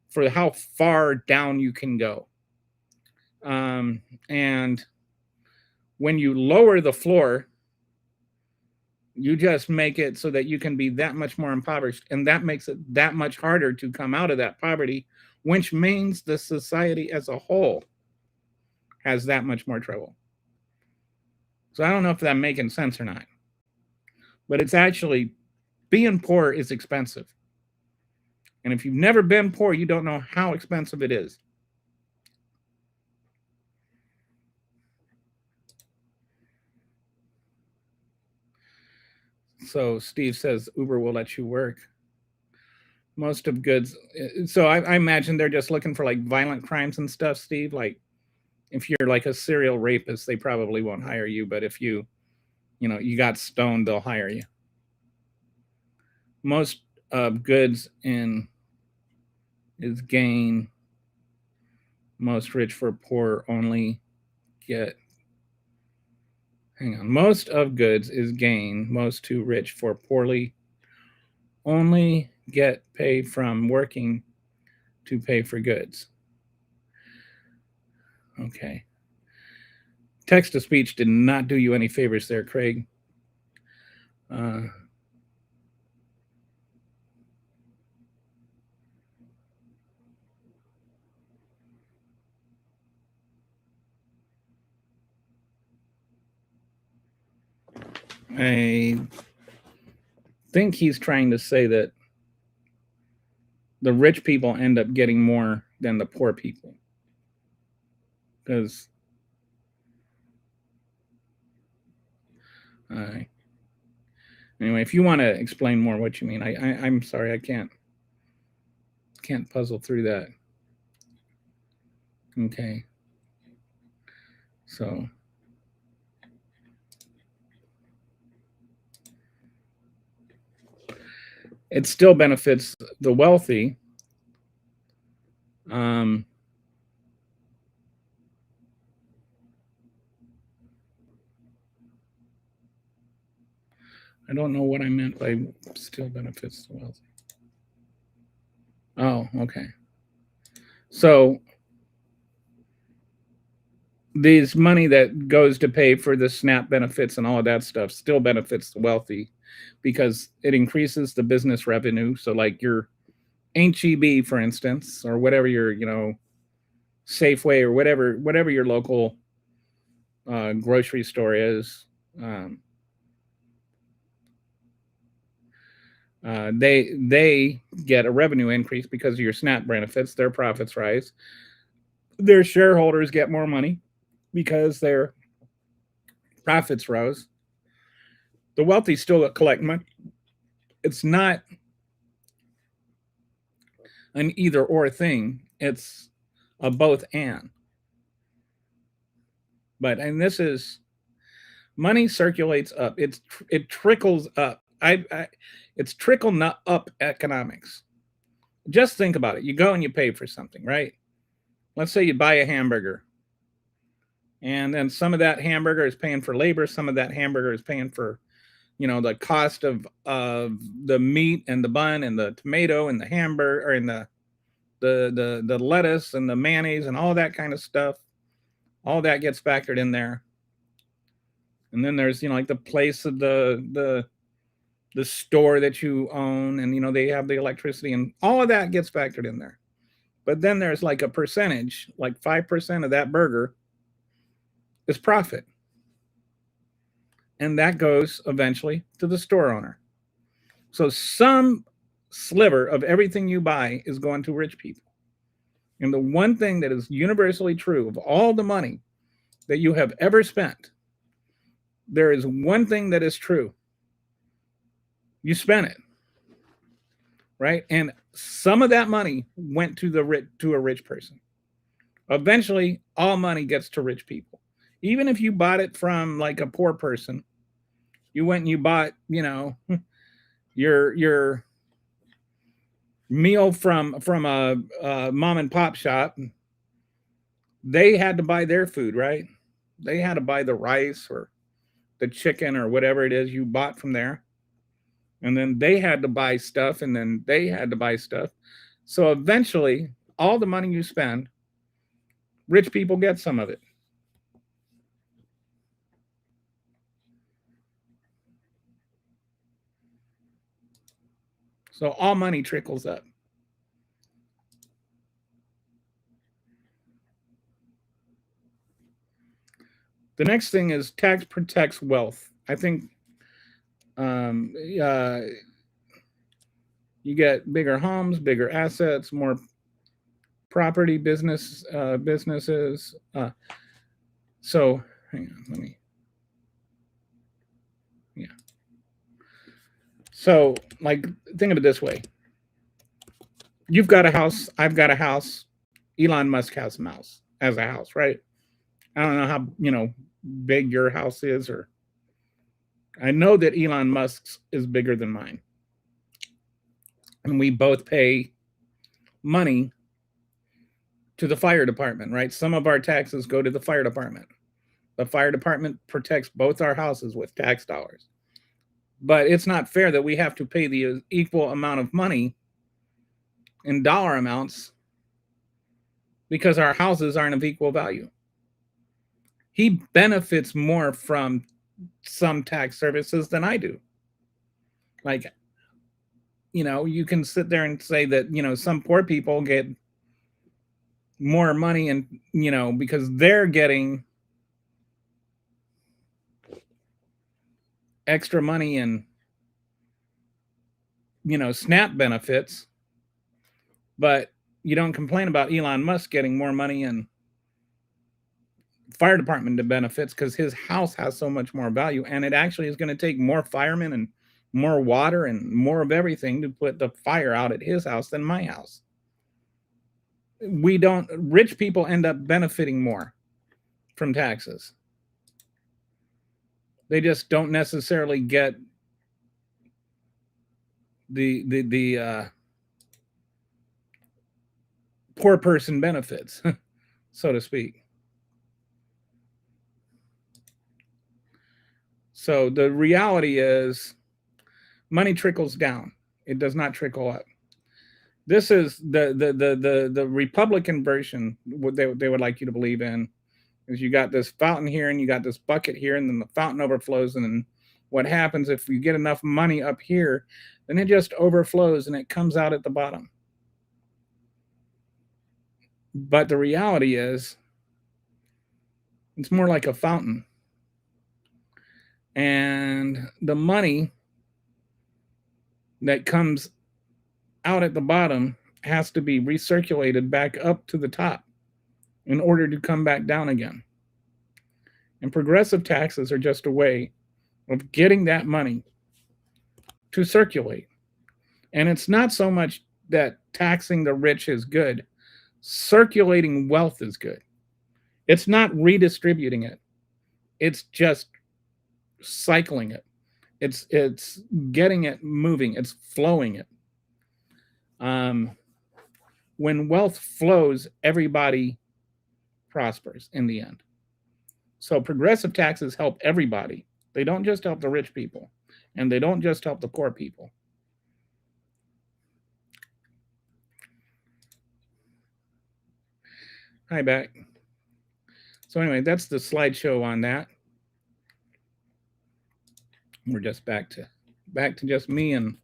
for how far down you can go. And when you lower the floor, you just make it so that you can be that much more impoverished, and that makes it that much harder to come out of that poverty, which means the society as a whole has that much more trouble. So I don't know if that's making sense or not, but it's actually, being poor is expensive, And if you've never been poor, you don't know how expensive it is. So Steve says Uber will let you work. Most of goods. So I imagine they're just looking for like violent crimes and stuff, Steve. Like if you're like a serial rapist, they probably won't hire you. But if you got stoned, they'll hire you. Most of goods in is gain. Most rich for poor only get. Hang on. Most of goods is gain. Most too rich for poorly only get paid from working to pay for goods. Okay. Text to speech did not do you any favors there, Craig. I think he's trying to say that the rich people end up getting more than the poor people. Because anyway, if you want to explain more what you mean, I'm sorry, I can't puzzle through that. Okay. So it still benefits the wealthy. I don't know what I meant by still benefits the wealthy. Oh, okay. So this money that goes to pay for the SNAP benefits and all of that stuff still benefits the wealthy because it increases the business revenue. So like your HEB, for instance, or whatever your, Safeway or whatever your local grocery store is, they get a revenue increase because of your SNAP benefits. Their profits rise. Their shareholders get more money because their profits rose. The wealthy still collect money. It's not an either or thing. It's a both and. And this is money circulates up. It trickles up. It's trickle not up economics. Just think about it. You go and you pay for something, right? Let's say you buy a hamburger. And then some of that hamburger is paying for labor. Some of that hamburger is paying for, the cost of the meat and the bun and the tomato and the hamburger and the lettuce and the mayonnaise and all that kind of stuff. All that gets factored in there. And then there's, like the place of the store that you own, and they have the electricity, and all of that gets factored in there. But then there's like a percentage, like 5% of that burger is profit. And that goes eventually to the store owner. So some sliver of everything you buy is going to rich people. And the one thing that is universally true of all the money that you have ever spent, there is one thing that is true. You spent it, right? And some of that money went to a rich person. Eventually, all money gets to rich people. Even if you bought it from like a poor person, you went and you bought, your meal from a mom and pop shop. They had to buy their food, right? They had to buy the rice or the chicken or whatever it is you bought from there. And then they had to buy stuff, and then they had to buy stuff. So eventually, all the money you spend, rich people get some of it. So all money trickles up. The next thing is tax protects wealth. I think, You get bigger homes, bigger assets, more property, businesses. So hang on, let me. Yeah. So like, think of it this way: you've got a house, I've got a house, Elon Musk has a house, right? I don't know how big your house is, or I know that Elon Musk's is bigger than mine, and we both pay money to the fire department, right? Some of our taxes go to the fire department. The fire department protects both our houses with tax dollars. But it's not fair that we have to pay the equal amount of money in dollar amounts because our houses aren't of equal value. He benefits more from some tax services than I do. Like, you can sit there and say that, some poor people get more money and, because they're getting extra money and, SNAP benefits, but you don't complain about Elon Musk getting more money and fire department benefits because his house has so much more value, and it actually is going to take more firemen and more water and more of everything to put the fire out at his house than my house. Rich people end up benefiting more from taxes. They just don't necessarily get the poor person benefits, so to speak. So the reality is money trickles down. It does not trickle up. This is the Republican version, what they would like you to believe in, is you got this fountain here and you got this bucket here, and then the fountain overflows, and then what happens if you get enough money up here, then it just overflows and it comes out at the bottom. But the reality is it's more like a fountain. And the money that comes out at the bottom has to be recirculated back up to the top in order to come back down again. And progressive taxes are just a way of getting that money to circulate. And it's not so much that taxing the rich is good. Circulating wealth is good. It's not redistributing it. It's just cycling it. It's getting it moving. It's flowing it. When wealth flows, everybody prospers in the end. So progressive taxes help everybody. They don't just help the rich people, and they don't just help the poor people. Hi, back. So anyway, that's the slideshow on that. We're just back to just me and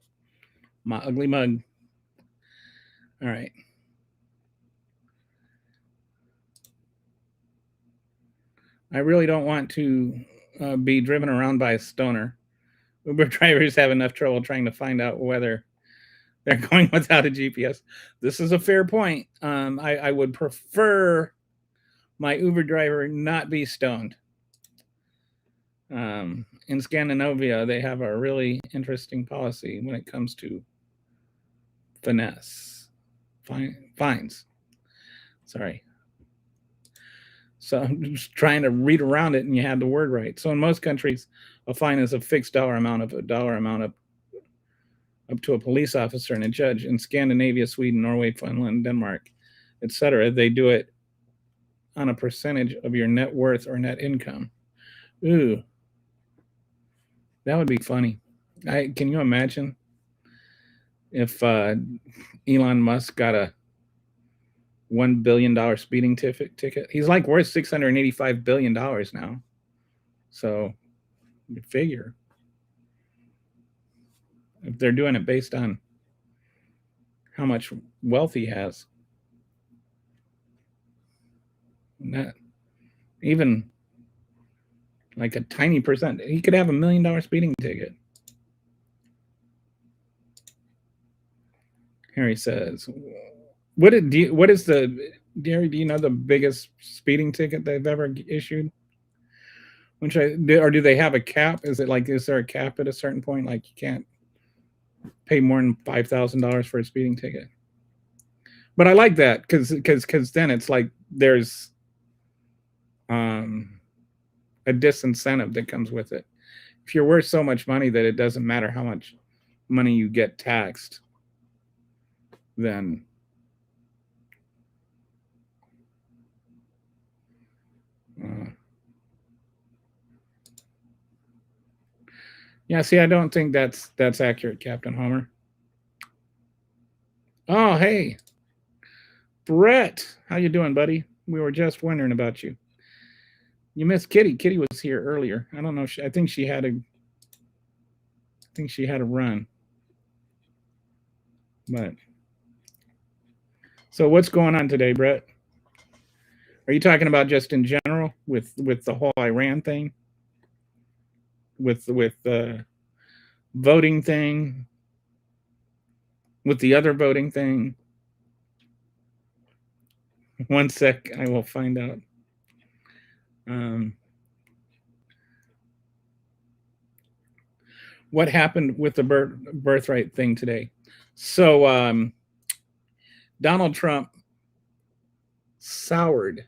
my ugly mug. All right. I really don't want to be driven around by a stoner. Uber drivers have enough trouble trying to find out whether they're going without a GPS. This is a fair point. I would prefer my Uber driver not be stoned. In Scandinavia, they have a really interesting policy when it comes to fines. Sorry. So I'm just trying to read around it, and you had the word right. So in most countries, a fine is a fixed dollar amount up to a police officer and a judge. In Scandinavia, Sweden, Norway, Finland, Denmark, etc., they do it on a percentage of your net worth or net income. Ooh, that would be funny. Can you imagine if Elon Musk got a $1 billion speeding ticket? He's like worth $685 billion now. So you figure if they're doing it based on how much wealth he has, not even like a tiny percent, he could have $1 million speeding ticket. Harry says, what is the, Gary, do you know the biggest speeding ticket they've ever issued? Or do they have a cap? Is there a cap at a certain point? Like you can't pay more than $5,000 for a speeding ticket? But I like that because then it's like there's a disincentive that comes with it. If you're worth so much money that it doesn't matter how much money you get taxed, then yeah, see, I don't think that's accurate, Captain Homer. Oh, hey, Brett, how you doing, buddy? We were just wondering about you. You missed Kitty. Kitty was here earlier. I don't know. I think she had a run. But so what's going on today, Brett? Are you talking about just in general with the whole Iran thing? With the voting thing? With the other voting thing? One sec, I will find out. What happened with the birthright thing today? So Donald Trump soured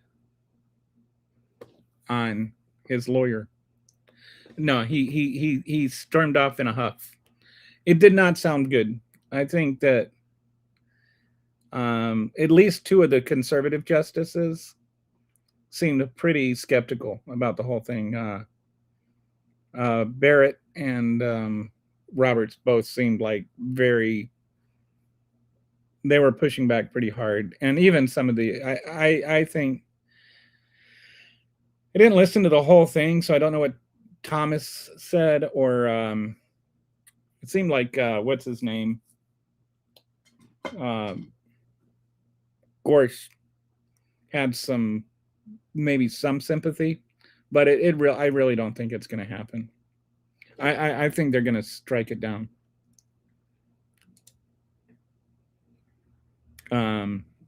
on his lawyer. No, he stormed off in a huff. It did not sound good. I think that at least two of the conservative justices seemed pretty skeptical about the whole thing. Barrett and Roberts both seemed like they were pushing back pretty hard. And even some of I think I didn't listen to the whole thing, so I don't know what Thomas said, or it seemed like what's his name? Gorsh had maybe some sympathy, but I really don't think it's going to happen. I think they're going to strike it down.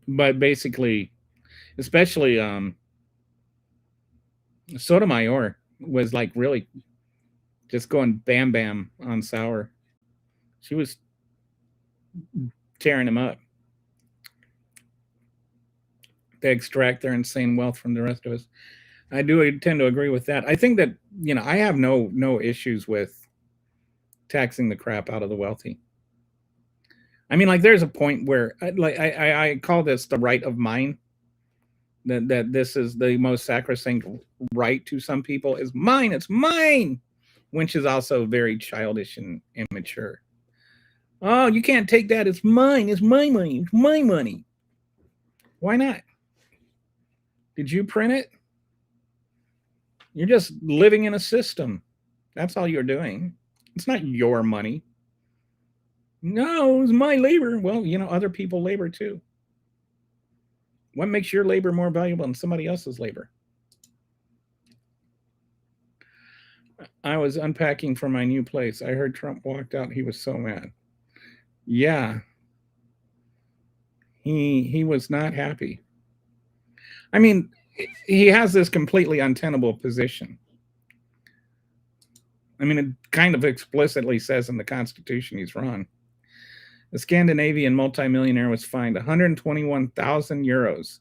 But basically, especially Sotomayor was like really just going bam bam on Sauer. She was tearing him up. They extract their insane wealth from the rest of us. I do tend to agree with that. I think that, I have no issues with taxing the crap out of the wealthy. I mean, like, there's a point where, I call this the right of mine. That this is the most sacrosanct right to some people is mine. It's mine, which is also very childish and immature. Oh, you can't take that. It's mine. It's my money. It's my money. Why not? Did you print it? You're just living in a system. That's all you're doing. It's not your money. No, it's my labor. Well, other people labor too. What makes your labor more valuable than somebody else's labor? I was unpacking for my new place. I heard Trump walked out. He was so mad. Yeah. He was not happy. I mean, he has this completely untenable position. I mean, it kind of explicitly says in the Constitution he's wrong. A Scandinavian multimillionaire was fined 121,000 euros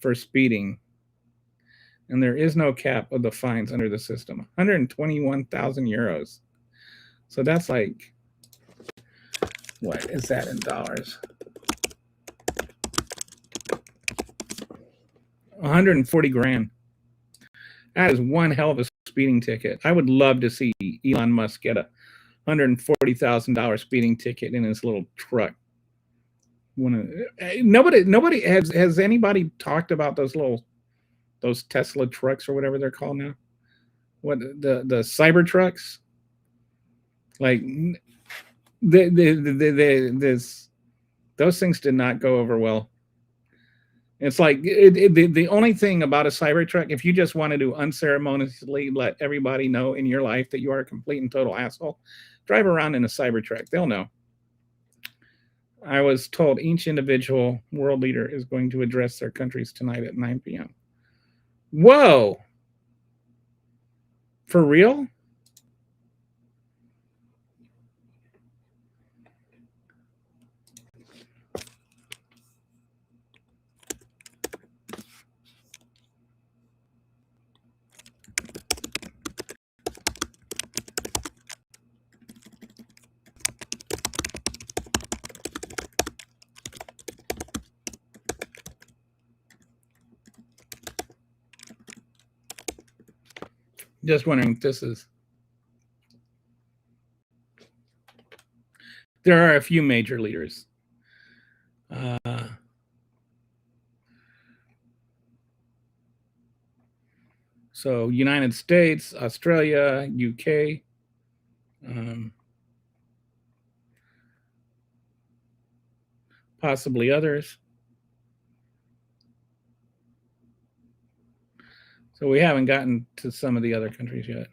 for speeding, and there is no cap of the fines under the system. 121,000 euros. So that's like, what is that in dollars? 140 grand. That is one hell of a speeding ticket. I would love to see Elon Musk get a $140,000 speeding ticket in his little truck. Nobody has anybody talked about those Tesla trucks or whatever they're called now. What the cyber trucks? Like those things did not go over well. It's like the only thing about a Cybertruck, if you just want to do unceremoniously let everybody know in your life that you are a complete and total asshole, drive around in a Cybertruck. They'll know. I was told each individual world leader is going to address their countries tonight at 9 p.m. Whoa! For real? Just wondering if this is. There are a few major leaders. So United States, Australia, UK, possibly others. So we haven't gotten to some of the other countries yet.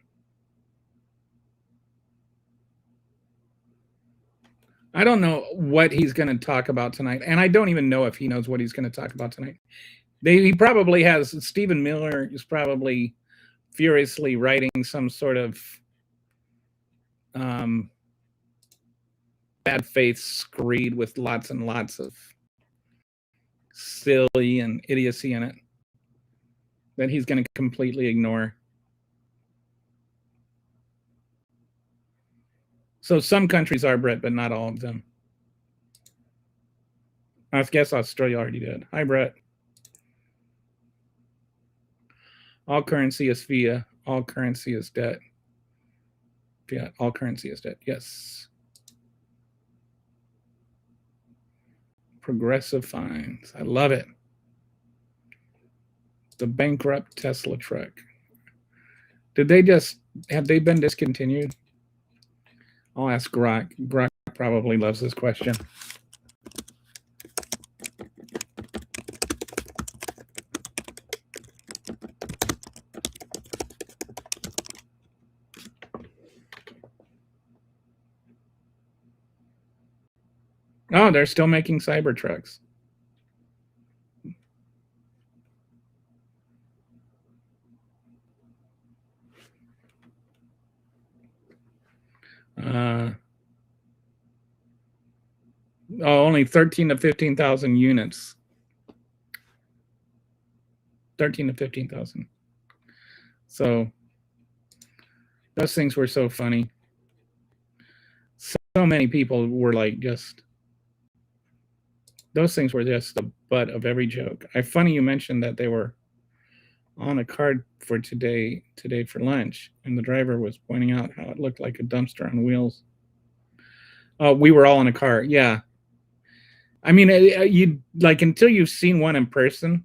I don't know what he's going to talk about tonight, and I don't even know if he knows what he's going to talk about tonight. He probably has. Stephen Miller is probably furiously writing some sort of bad faith screed with lots and lots of silly and idiocy in it that he's going to completely ignore. So some countries are Brett, but not all of them. I guess Australia already did. Hi, Brett. All currency is fiat. All currency is debt. Fiat. All currency is debt. Yes. Progressive fines. I love it. The bankrupt Tesla truck. Have they been discontinued? I'll ask Grok. Grok probably loves this question. Oh, they're still making Cybertrucks. Only 13 to 15,000 units. 13 to 15,000. So those things were so funny. So many people were like those things were just the butt of every joke. Funny you mentioned that they were on a card for today for lunch, and the driver was pointing out how it looked like a dumpster on wheels. Oh, we were all in a car. Yeah. I mean, you like until you've seen one in person,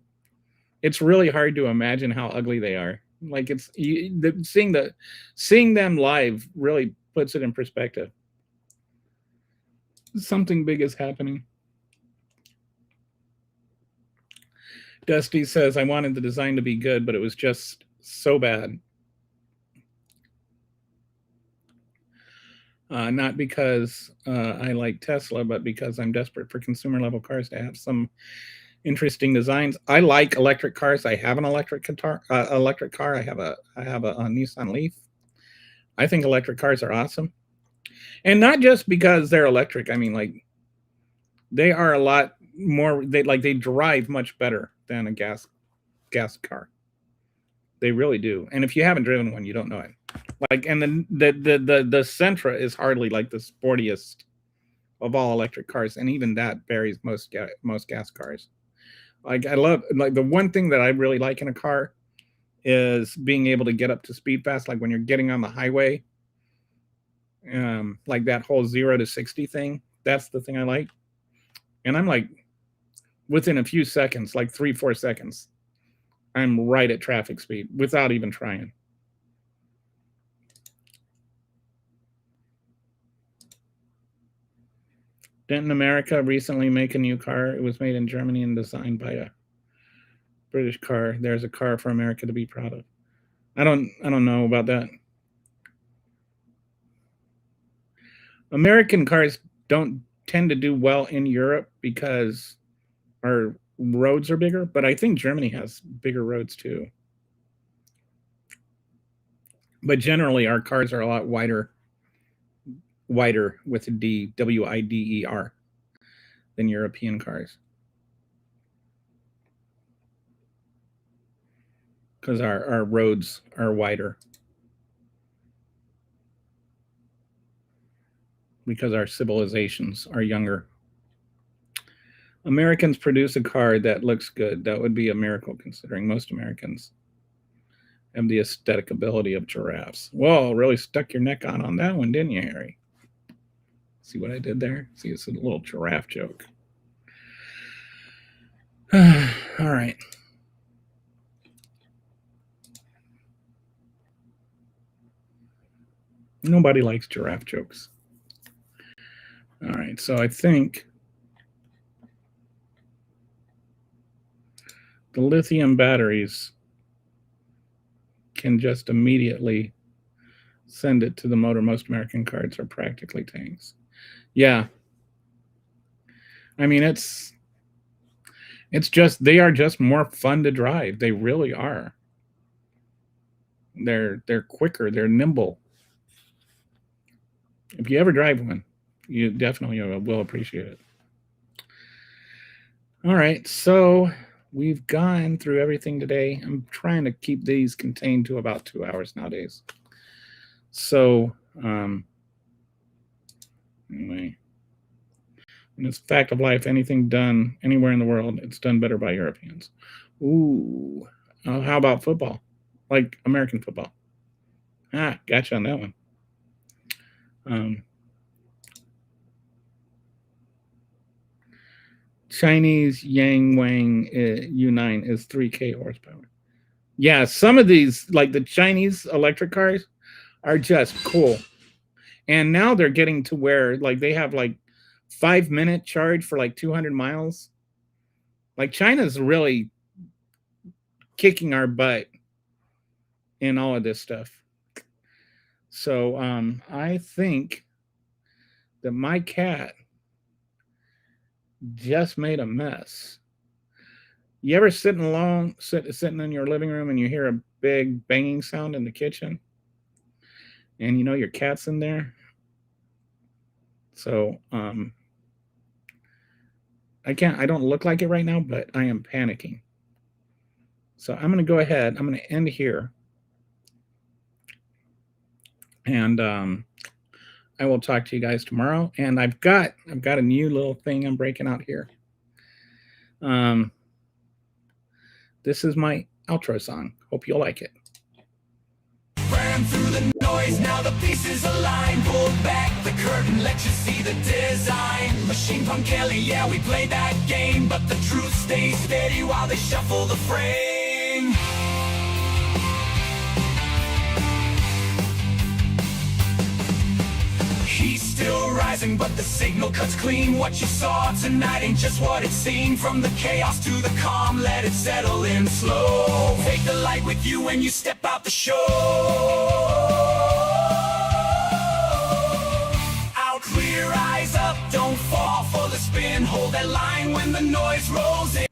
it's really hard to imagine how ugly they are. Like seeing them live really puts it in perspective. Something big is happening. Dusty says, I wanted the design to be good, but it was just so bad. Not because I like Tesla, but because I'm desperate for consumer level cars to have some interesting designs. I like electric cars. I have an electric car. I have a Nissan Leaf. I think electric cars are awesome, and not just because they're electric. I mean, like they are a lot more. They drive much better than a gas car. They really do. And if you haven't driven one, you don't know it. Like, and the Sentra is hardly like the sportiest of all electric cars, and even that buries most gas cars. Like, I love, like, the one thing that I really like in a car is being able to get up to speed fast. Like when you're getting on the highway, like that whole 0 to 60 thing. That's the thing I like. And I'm like, within a few seconds, like 3-4 seconds, I'm right at traffic speed without even trying. Didn't America recently make a new car? It was made in Germany and designed by a British car. There's a car for America to be proud of. I don't know about that. American cars don't tend to do well in Europe because our roads are bigger, but I think Germany has bigger roads too. But generally, our cars are a lot wider with a D, wider, than European cars. Because our roads are wider. Because our civilizations are younger. Americans produce a car that looks good. That would be a miracle, considering most Americans have the aesthetic ability of giraffes. Whoa, really stuck your neck out on that one, didn't you, Harry? See what I did there? See, it's a little giraffe joke. All right. Nobody likes giraffe jokes. All right, so I think the lithium batteries can just immediately send it to the motor. Most American cars are practically tanks. Yeah. I mean, it's just, they are just more fun to drive. They really are. They're quicker, they're nimble. If you ever drive one, you definitely will appreciate it. All right, so we've gone through everything today. I'm trying to keep these contained to about 2 hours nowadays. So, anyway, and it's a fact of life. Anything done anywhere in the world, it's done better by Europeans. Ooh, how about football? Like American football? Gotcha on that one. Chinese Yang Wang U9 is 3K horsepower. Yeah, some of these, like the Chinese electric cars, are just cool. And now they're getting to where like they have like 5-minute charge for like 200 miles. Like China's really kicking our butt in all of this stuff. So I think that my cat just made a mess. You ever sitting in your living room and you hear a big banging sound in the kitchen? And you know your cat's in there? So I don't look like it right now, but I am panicking. So I'm going to go ahead. I'm going to end here. And I will talk to you guys tomorrow. And I've got a new little thing I'm breaking out here. This is my outro song. Hope you'll like it. Ran through the noise, now the pieces align. Pull back the curtain, let you see the design. Machine Punk Kelly, yeah, we play that game, but the truth stays steady while they shuffle the frame. He's still rising, but the signal cuts clean. What you saw tonight ain't just what it seemed. From the chaos to the calm, let it settle in slow. Take the light with you when you step out the show. Out clear, eyes up, don't fall for the spin. Hold that line when the noise rolls in.